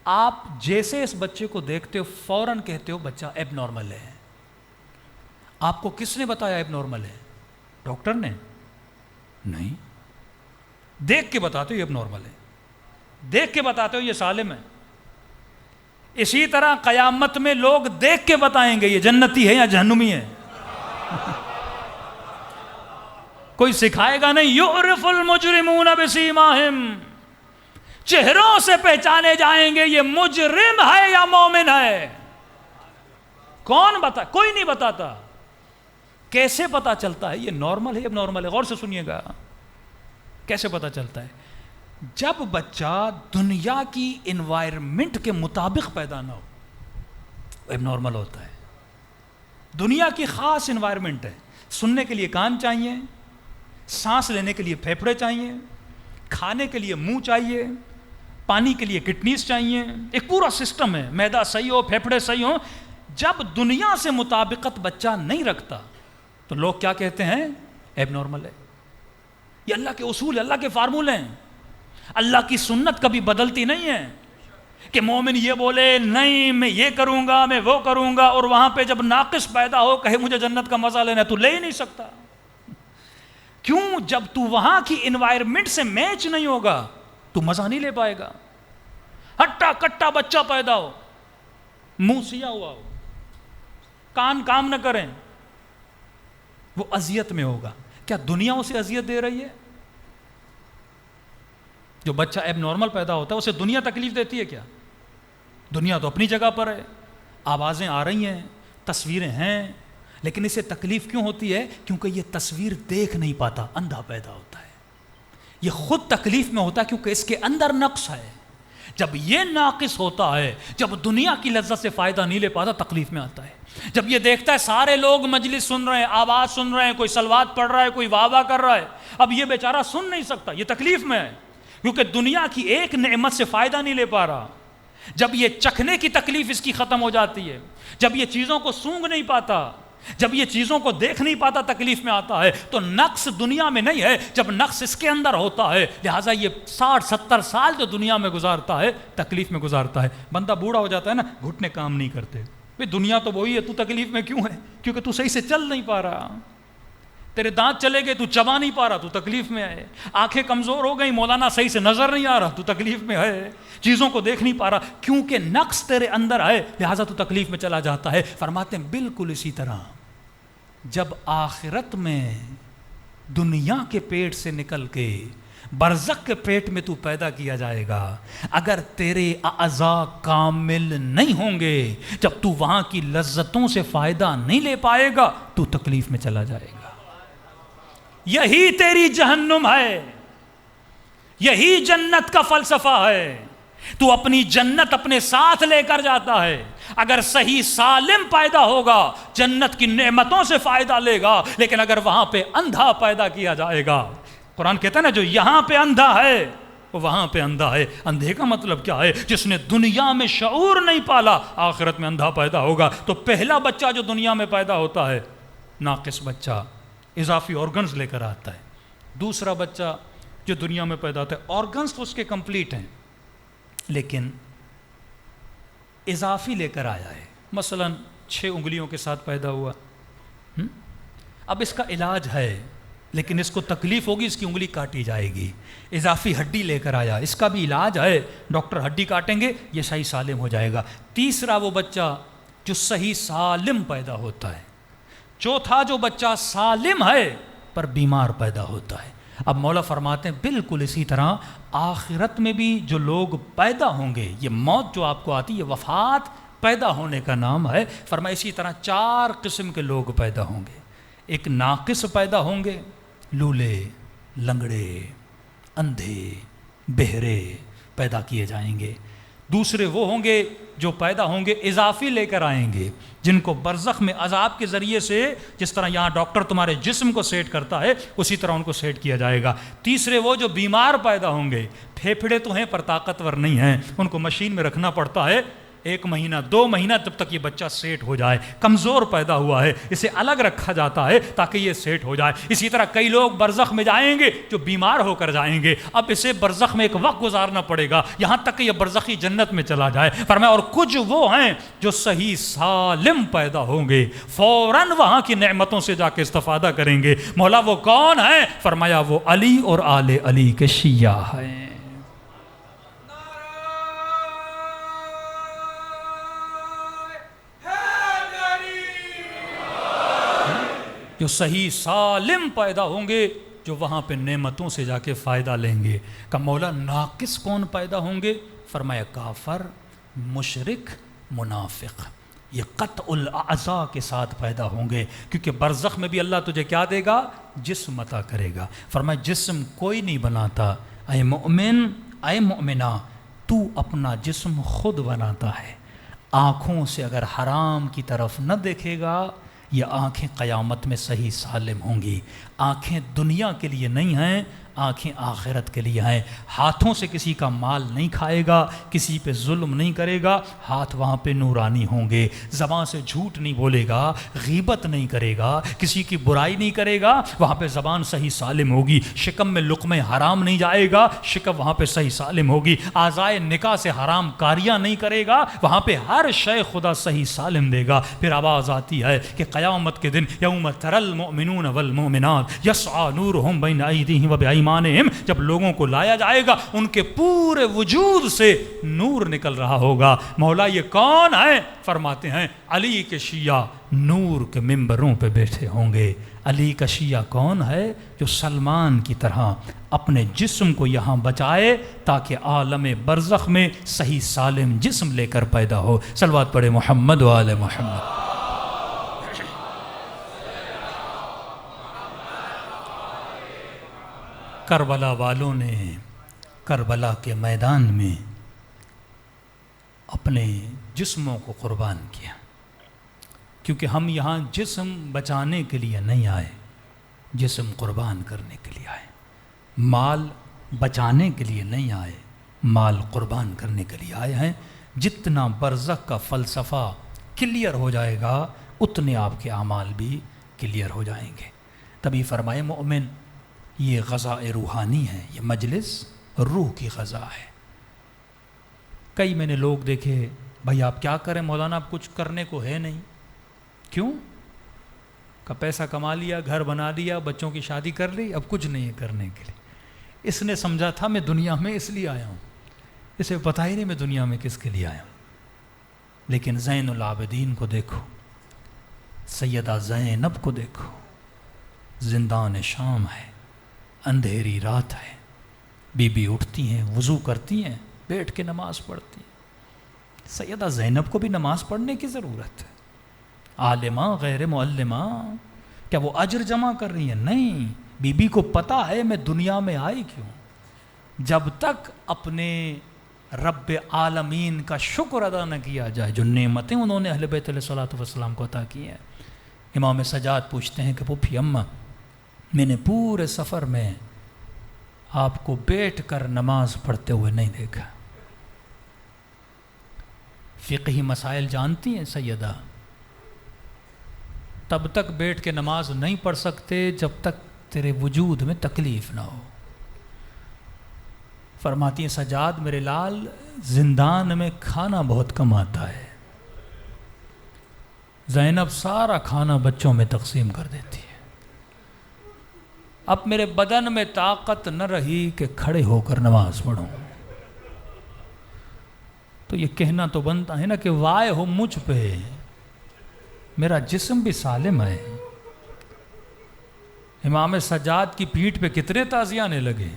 آپ جیسے اس بچے کو دیکھتے ہو فوراً کہتے ہو بچہ ایب نارمل ہے. آپ کو کس نے بتایا ایب نارمل ہے؟ ڈاکٹر نے نہیں، دیکھ کے بتاتے ہو یہ ایب نارمل ہے، دیکھ کے بتاتے ہو یہ سالم ہے. اسی طرح قیامت میں لوگ دیکھ کے بتائیں گے یہ جنتی ہے یا جہنمی ہے. کوئی سکھائے گا نہیں. یعرف المجرمون بسیماہم، چہروں سے پہچانے جائیں گے یہ مجرم ہے یا مومن ہے. کون بتا؟ کوئی نہیں بتاتا. کیسے پتا چلتا ہے یہ نارمل ہے یا نارمل ہے؟ غور سے سنیے گا. کیسے پتا چلتا ہے؟ جب بچہ دنیا کی انوائرمنٹ کے مطابق پیدا نہ ہو، اب نارمل ہوتا ہے. دنیا کی خاص انوائرمنٹ ہے. سننے کے لیے کان چاہیے، سانس لینے کے لیے پھیپھڑے چاہیے، کھانے کے لیے منہ چاہیے، پانی کے لیے کڈنیز چاہیے. ایک پورا سسٹم ہے. معدہ صحیح ہو، پھیپھڑے صحیح ہو. جب دنیا سے مطابقت بچہ نہیں رکھتا تو لوگ کیا کہتے ہیں؟ ایب نارمل ہے. یہ اللہ کے اصول، اللہ کے فارمولے ہیں. اللہ کی سنت کبھی بدلتی نہیں ہے. کہ مومن یہ بولے نہیں میں یہ کروں گا میں وہ کروں گا، اور وہاں پہ جب ناقص پیدا ہو کہے مجھے جنت کا مزہ لینا ہے، تو لے ہی نہیں سکتا۔ کیوں؟ جب تو وہاں کی انوائرمنٹ سے میچ نہیں ہوگا تو مزہ نہیں لے پائے گا۔ ہٹا کٹا بچہ پیدا ہو، منہ سیا ہوا ہو، کان کام نہ کریں، وہ اذیت میں ہوگا۔ کیا دنیا اسے اذیت دے رہی ہے؟ جو بچہ ایب نارمل پیدا ہوتا ہے اسے دنیا تکلیف دیتی ہے کیا؟ دنیا تو اپنی جگہ پر ہے، آوازیں آ رہی ہیں، تصویریں ہیں، لیکن اسے تکلیف کیوں ہوتی ہے؟ کیونکہ یہ تصویر دیکھ نہیں پاتا، اندھا پیدا ہوتا ہے۔ یہ خود تکلیف میں ہوتا ہے کیونکہ اس کے اندر نقص ہے۔ جب یہ ناقص ہوتا ہے، جب دنیا کی لذت سے فائدہ نہیں لے پاتا، تکلیف میں آتا ہے۔ جب یہ دیکھتا ہے سارے لوگ مجلس سن رہے ہیں، آواز سن رہے ہیں، کوئی صلوات پڑھ رہا ہے، کوئی واہ واہ کر رہا ہے، اب یہ بیچارہ سن نہیں سکتا، یہ تکلیف میں ہے کیونکہ دنیا کی ایک نعمت سے فائدہ نہیں لے پا رہا۔ جب یہ چکھنے کی تکلیف اس کی ختم ہو جاتی ہے، جب یہ چیزوں کو سونگھ نہیں پاتا، جب یہ چیزوں کو دیکھ نہیں پاتا، تکلیف میں آتا ہے۔ تو نقص دنیا میں نہیں ہے، جب نقص اس کے اندر ہوتا ہے، لہٰذا یہ 60-70 سال جو دنیا میں گزارتا ہے تکلیف میں گزارتا ہے۔ بندہ بوڑھا ہو جاتا ہے نا، گھٹنے کام نہیں کرتے، بھئی دنیا تو وہی ہے، تو تکلیف میں کیوں ہے؟ کیونکہ تو صحیح سے چل نہیں پا رہا، تیرے دانت چلے گئے تو چبا نہیں پا رہا، تو تکلیف میں ہے۔ آنکھیں کمزور ہو گئی، مولانا صحیح سے نظر نہیں آ رہا، تو تکلیف میں ہے۔ چیزوں کو دیکھ نہیں پا رہا، کیونکہ نقص تیرے اندر ہے، لہٰذا تو تکلیف میں چلا جاتا ہے۔ فرماتے ہیں بالکل اسی طرح جب آخرت میں دنیا کے پیٹ سے نکل کے برزخ کے پیٹ میں تو پیدا کیا جائے گا، اگر تیرے اعضاء کامل نہیں ہوں گے، جب تو وہاں کی لذتوں سے فائدہ نہیں لے پائے گا تو تکلیف میں چلا جائے گا۔ یہی تیری جہنم ہے، یہی جنت کا فلسفہ ہے۔ تو اپنی جنت اپنے ساتھ لے کر جاتا ہے۔ اگر صحیح سالم پیدا ہوگا جنت کی نعمتوں سے فائدہ لے گا، لیکن اگر وہاں پہ اندھا پیدا کیا جائے گا، قرآن کہتا ہے نا جو یہاں پہ اندھا ہے وہ وہاں پہ اندھا ہے۔ اندھے کا مطلب کیا ہے؟ جس نے دنیا میں شعور نہیں پالا، آخرت میں اندھا پیدا ہوگا۔ تو پہلا بچہ جو دنیا میں پیدا ہوتا ہے ناقص بچہ، اضافی آرگنز لے کر آتا ہے۔ دوسرا بچہ جو دنیا میں پیدا ہوتا ہے، آرگنز تو اس کے کمپلیٹ ہیں لیکن اضافی لے کر آیا ہے۔ مثلا 6 انگلیوں کے ساتھ پیدا ہوا، اب اس کا علاج ہے لیکن اس کو تکلیف ہوگی، اس کی انگلی کاٹی جائے گی۔ اضافی ہڈی لے کر آیا، اس کا بھی علاج ہے، ڈاکٹر ہڈی کاٹیں گے، یہ صحیح سالم ہو جائے گا۔ تیسرا وہ بچہ جو صحیح سالم پیدا ہوتا ہے۔ چوتھا جو بچہ سالم ہے پر بیمار پیدا ہوتا ہے۔ اب مولا فرماتے ہیں بالکل اسی طرح آخرت میں بھی جو لوگ پیدا ہوں گے، یہ موت جو آپ کو آتی ہے وفات پیدا ہونے کا نام ہے، فرمایا اسی طرح 4 قسم کے لوگ پیدا ہوں گے۔ ایک ناقص پیدا ہوں گے، لولے، لنگڑے، اندھے، بہرے پیدا کیے جائیں گے۔ دوسرے وہ ہوں گے جو پیدا ہوں گے اضافی لے کر آئیں گے، جن کو برزخ میں عذاب کے ذریعے سے جس طرح یہاں ڈاکٹر تمہارے جسم کو سیٹ کرتا ہے اسی طرح ان کو سیٹ کیا جائے گا۔ تیسرے وہ جو بیمار پیدا ہوں گے، پھیپھڑے تو ہیں پر طاقتور نہیں ہیں، ان کو مشین میں رکھنا پڑتا ہے 1 مہینہ 2 مہینہ جب تک یہ بچہ سیٹ ہو جائے۔ کمزور پیدا ہوا ہے، اسے الگ رکھا جاتا ہے تاکہ یہ سیٹ ہو جائے۔ اسی طرح کئی لوگ برزخ میں جائیں گے جو بیمار ہو کر جائیں گے، اب اسے برزخ میں ایک وقت گزارنا پڑے گا یہاں تک کہ یہ برزخی جنت میں چلا جائے۔ فرمایا اور کچھ وہ ہیں جو صحیح سالم پیدا ہوں گے، فوراً وہاں کی نعمتوں سے جا کے استفادہ کریں گے۔ مولا وہ کون ہے؟ فرمایا وہ علی اور آل علی کے شیعہ ہیں۔ جو صحیح سالم پیدا ہوں گے، جو وہاں پہ نعمتوں سے جا کے فائدہ لیں گے۔ کہ مولا ناقص کون پیدا ہوں گے؟ فرمایا کافر، مشرک، منافق، یہ قطع الاعضاء کے ساتھ پیدا ہوں گے، کیونکہ برزخ میں بھی اللہ تجھے کیا دے گا؟ جسم عطا کرے گا۔ فرمایا جسم کوئی نہیں بناتا، اے مومن، اے مومنہ، تو اپنا جسم خود بناتا ہے۔ آنکھوں سے اگر حرام کی طرف نہ دیکھے گا، یہ آنکھیں قیامت میں صحیح سالم ہوں گی۔ آنکھیں دنیا کے لیے نہیں ہیں، آنکھیں آخرت کے لیے ہیں۔ ہاتھوں سے کسی کا مال نہیں کھائے گا، کسی پہ ظلم نہیں کرے گا، ہاتھ وہاں پہ نورانی ہوں گے۔ زبان سے جھوٹ نہیں بولے گا، غیبت نہیں کرے گا، کسی کی برائی نہیں کرے گا، وہاں پہ زبان صحیح سالم ہوگی۔ شکم میں لقمہ حرام نہیں جائے گا، شکم وہاں پہ صحیح سالم ہوگی۔ اعضائے نکاح سے حرام کاریاں نہیں کرے گا، وہاں پہ ہر شے خدا صحیح سالم دے گا۔ پھر آواز آتی ہے کہ قیامت کے دن یوم تری المؤمنون والمؤمنات یسعی نورہم بین ایدیہم وبایمانہم، جب لوگوں کو لایا جائے گا ان کے پورے وجود سے نور نکل رہا ہوگا۔ مولا یہ کون ہے؟ فرماتے ہیں علی کے شیعہ نور کے ممبروں پہ بیٹھے ہوں گے۔ علی کا شیعہ کون ہے؟ جو سلمان کی طرح اپنے جسم کو یہاں بچائے تاکہ عالم برزخ میں صحیح سالم جسم لے کر پیدا ہو۔ صلوات پڑھے محمد و آل محمد۔ کربلا والوں نے کربلا کے میدان میں اپنے جسموں کو قربان کیا، کیونکہ ہم یہاں جسم بچانے کے لیے نہیں آئے، جسم قربان کرنے کے لیے آئے۔ مال بچانے کے لیے نہیں آئے، مال قربان کرنے کے لیے آئے ہیں۔ جتنا برزخ کا فلسفہ کلیئر ہو جائے گا اتنے آپ کے اعمال بھی کلیئر ہو جائیں گے۔ تبھی فرمائے مومن یہ غذا روحانی ہے، یہ مجلس روح کی غذا ہے۔ کئی میں نے لوگ دیکھے، بھائی آپ کیا کریں مولانا، اب کچھ کرنے کو ہے نہیں۔ کیوں؟ کا پیسہ کما لیا، گھر بنا لیا، بچوں کی شادی کر لی، اب کچھ نہیں ہے کرنے کے لیے۔ اس نے سمجھا تھا میں دنیا میں اس لیے آیا ہوں، اسے پتہ ہی نہیں میں دنیا میں کس کے لیے آیا ہوں۔ لیکن زین العابدین کو دیکھو، سیدہ زینب کو دیکھو، زندان شام ہے، اندھیری رات ہے، بی بی اٹھتی ہیں، وضو کرتی ہیں، بیٹھ کے نماز پڑھتی ہیں۔ سیدہ زینب کو بھی نماز پڑھنے کی ضرورت ہے۔ عالمہ غیر معلمہ، کیا وہ اجر جمع کر رہی ہیں؟ نہیں، بی بی کو پتہ ہے میں دنیا میں آئی کیوں۔ جب تک اپنے رب عالمین کا شکر ادا نہ کیا جائے، جو نعمتیں انہوں نے اہل بیت علیہ الصلوۃ والسلام کو عطا کی ہیں۔ امام سجاد پوچھتے ہیں کہ پھوپھی اماں، میں نے پورے سفر میں آپ کو بیٹھ کر نماز پڑھتے ہوئے نہیں دیکھا۔ فقہی مسائل جانتی ہیں سیدہ، تب تک بیٹھ کے نماز نہیں پڑھ سکتے جب تک تیرے وجود میں تکلیف نہ ہو۔ فرماتی ہیں سجاد میرے لال، زندان میں کھانا بہت کم آتا ہے، زینب سارا کھانا بچوں میں تقسیم کر دیتی ہے۔ اب میرے بدن میں طاقت نہ رہی کہ کھڑے ہو کر نماز پڑھوں، تو یہ کہنا تو بنتا ہے نا کہ وائے ہو مجھ پہ، میرا جسم بھی سالم ہے۔ امام سجاد کی پیٹھ پہ کتنے تازیانے لگے،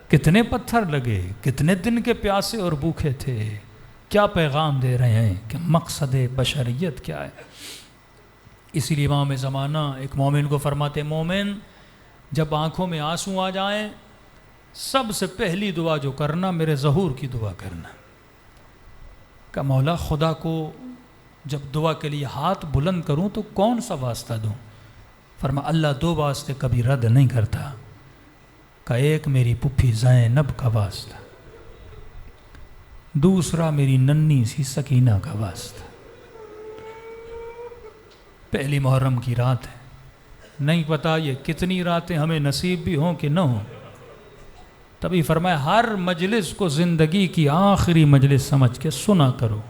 کتنے پتھر لگے، کتنے دن کے پیاسے اور بھوکے تھے۔ کیا پیغام دے رہے ہیں کہ مقصد بشریت کیا ہے۔ اسی لیے امام زمانہ ایک مومن کو فرماتے مومن جب آنکھوں میں آنسو آ جائیں سب سے پہلی دعا جو کرنا میرے ظہور کی دعا کرنا، کہ مولا خدا کو جب دعا کے لیے ہاتھ بلند کروں تو کون سا واسطہ دوں؟ فرما اللہ دو واسطے کبھی رد نہیں کرتا، کہ ایک میری پھوپھی زینب کا واسطہ، دوسرا میری ننھی سی سکینہ کا واسطہ۔ پہلی محرم کی رات ہے، نہیں پتا یہ کتنی راتیں ہمیں نصیب بھی ہوں کہ نہ ہوں۔ تبھی فرمایا ہر مجلس کو زندگی کی آخری مجلس سمجھ کے سنا کرو،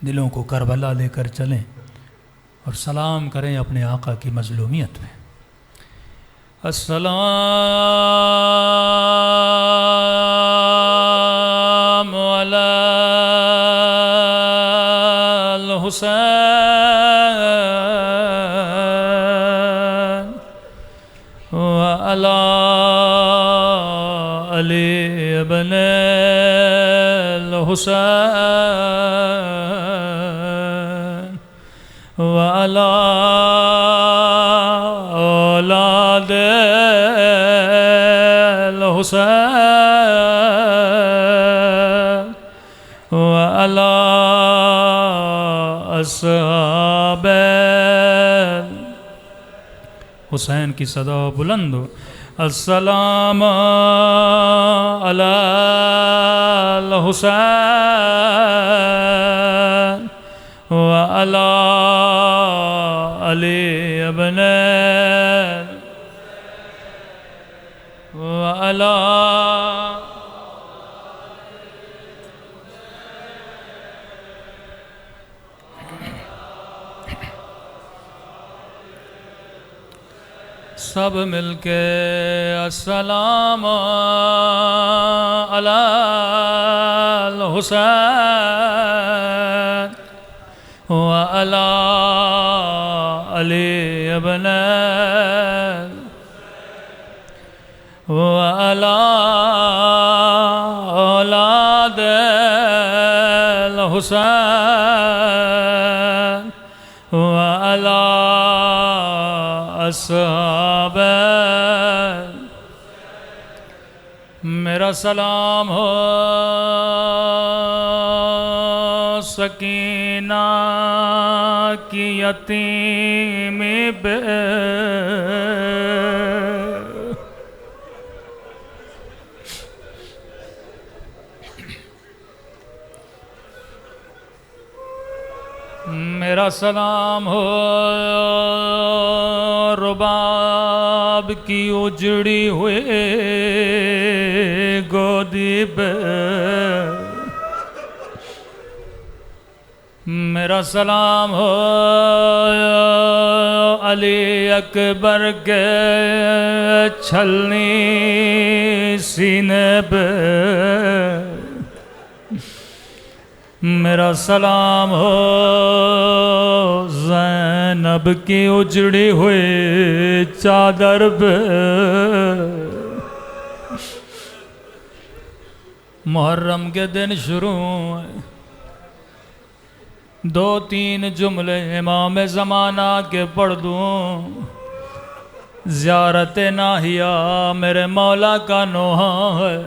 دلوں کو کربلا لے کر چلیں اور سلام کریں اپنے آقا کی مظلومیت میں۔ السلام علی الحسین وعلی علی ابن الحسین وعلی اولاد الحسین وعلی اصحاب حسین کی صدا بلند ہو، السلام علی الحسین وعلی علی ابن وعلی سب مل کے السلام علی الحسین وعلی علی ابن وعلی اولاد الحسین وعلی اصحاب میرا سلام ہو سکینہ کی یتیمی پہ میرا سلام ہو رباب کی اجڑی ہوئے گودی پہ میرا سلام ہو علی اکبر کے چھلنی سینے پہ میرا سلام ہو زینب کی اجڑی ہوئی چادر پہ محرم کے دن شروع ہوئے 2-3 جملے امام زمانہ کے پڑھ دوں زیارت ناہیہ میرے مولا کا نوحہ ہے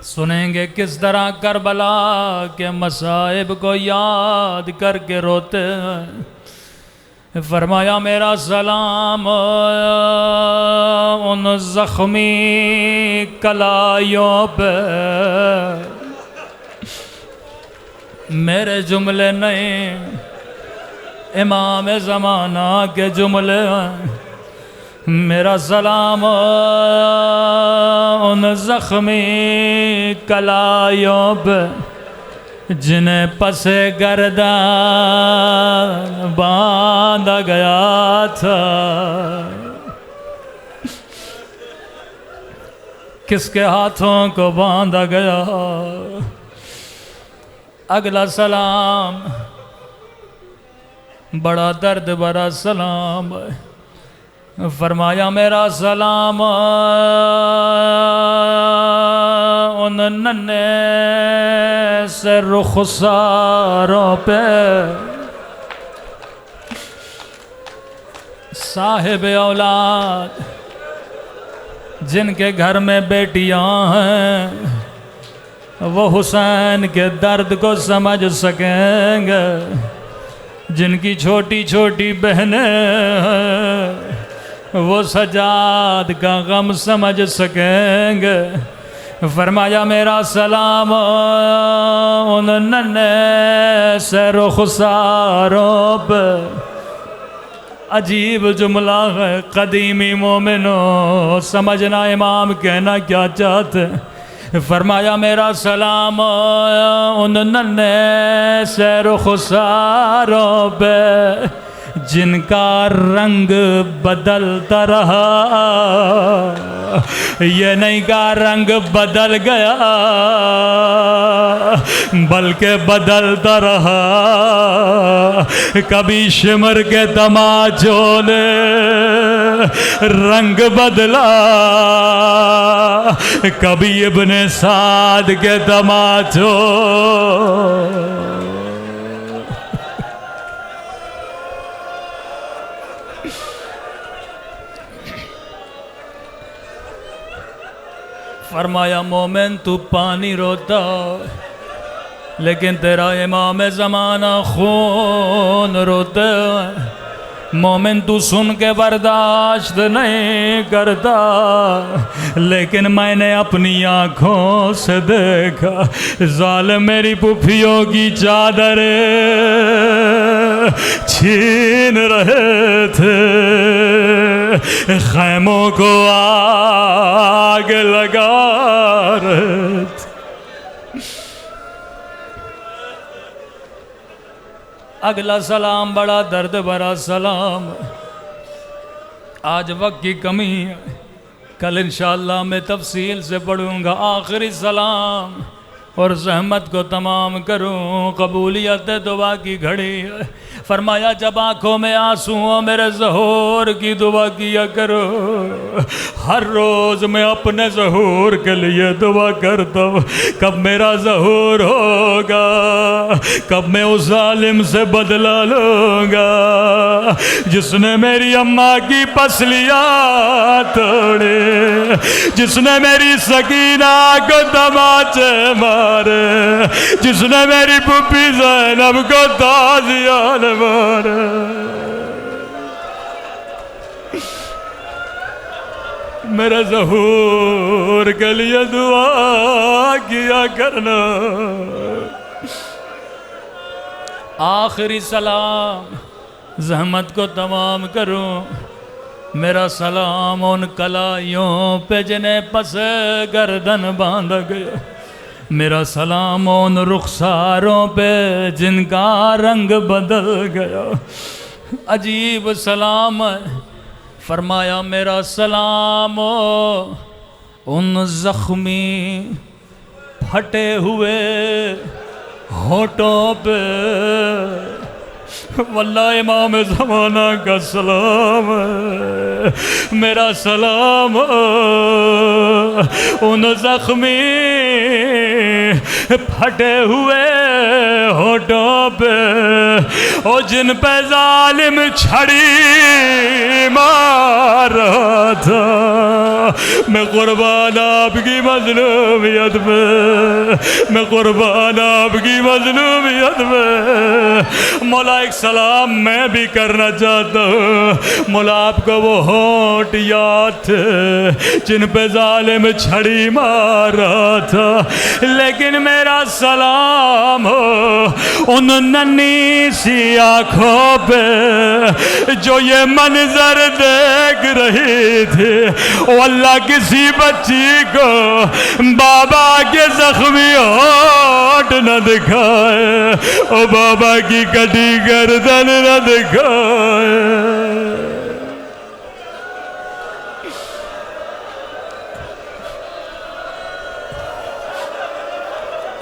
سنیں گے کس طرح کربلا کے مصائب کو یاد کر کے روتے ہیں فرمایا میرا سلام ان زخمی کلائیوں پہ میرے جملے نہیں امام زمانہ کے جملے ہیں میرا سلام ان زخمی کلائیوں پہ جنہیں پس گردن باندھا گیا تھا کس کے ہاتھوں کو باندھا گیا اگلا سلام بڑا درد بھرا سلام فرمایا میرا سلام ان ننھے سے رخساروں پہ صاحب اولاد جن کے گھر میں بیٹیاں ہیں وہ حسین کے درد کو سمجھ سکیں گے جن کی چھوٹی چھوٹی بہنیں ہیں وہ سجاد کا غم سمجھ سکیں گے فرمایا میرا سلام ان ننھے سے رخساروں پہ عجیب جملہ ہے قدیمی مومنوں سمجھنا امام کہنا کیا چاہتے فرمایا میرا سلام ان ننھے سے رخساروں پہ جن کا رنگ بدلتا رہا یہ نہیں کا رنگ بدل گیا بلکہ بدلتا رہا کبھی شمر کے تماچوں نے رنگ بدلا کبھی ابن سعد کے تماچوں فرمایا مومن تو پانی روتا لیکن تیرا امام زمانہ خون روتے مومن تو سن کے برداشت نہیں کرتا، لیکن میں نے اپنی آنکھوں سے دیکھا ظالم میری پھوپھیوں کی چادر چھین رہے تھے، خیموں کو آگ لگا رہے تھے۔ اگلا سلام بڑا درد بھرا سلام، آج وقت کی کمی ہے، کل انشاءاللہ میں تفصیل سے پڑھوں گا۔ آخری سلام اور زحمت کو تمام کروں، قبولیت دعا کی گھڑی ہے۔ فرمایا جب آنکھوں میں آنسو ہوں میرے ظہور کی دعا کیا کرو۔ ہر روز میں اپنے ظہور کے لیے دعا کرتا ہوں، کب میرا ظہور ہوگا، کب میں اس ظالم سے بدلہ لوں گا جس نے میری اماں کی پسلیاں توڑے، جس نے میری سکینہ کو تماچے مارے، جس نے میری پھوپھی زینب کو تازیان مارے۔ میرے ظہور کے لیے دعا کیا کرنا۔ آخری سلام، زحمت کو تمام کروں، میرا سلام ان کلائیوں پہ جنہیں پس گردن باندھا گیا، میرا سلام ان رخساروں پہ جن کا رنگ بدل گیا۔ عجیب سلام ہے، فرمایا میرا سلام ان زخمی پھٹے ہوئے ہونٹوں پہ، واللہ امام زمانہ کا سلام ہے، میرا سلام ان زخمی پھٹے ہوئے ہونٹوں پہ، او جن پہ ظالم چھڑی مار رہا تھا۔ میں قربان آپ کی مظلومیت میں قربان آپ کی مظلومیت میں۔ مولا ایک سلام میں بھی کرنا چاہتا ہوں، مولا آپ کو وہ ہونٹ یاد تھے جن پہ ظالم چھڑی مار رہا تھا، لیکن میرا سلام ہو ان ننھی سی آنکھوں پہ جو یہ منظر دیکھ رہی تھی۔ واللہ کسی بچی کو بابا کے زخمی ہونٹ نہ دکھائے، او بابا کی کٹی گردن نہ دکھائے۔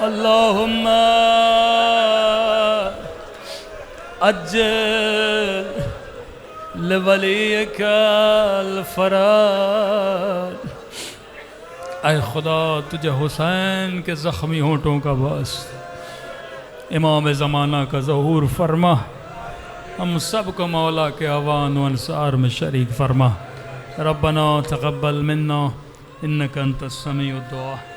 اللہم اجل لولیک الفرج۔ اے خدا تجھے حسین کے زخمی ہونٹوں کا باعث امام زمانہ کا ظہور فرما، ہم سب کو مولا کے اعوان و انصار میں شریک فرما۔ ربنا تقبل منا انک انت السمیع الدعاء۔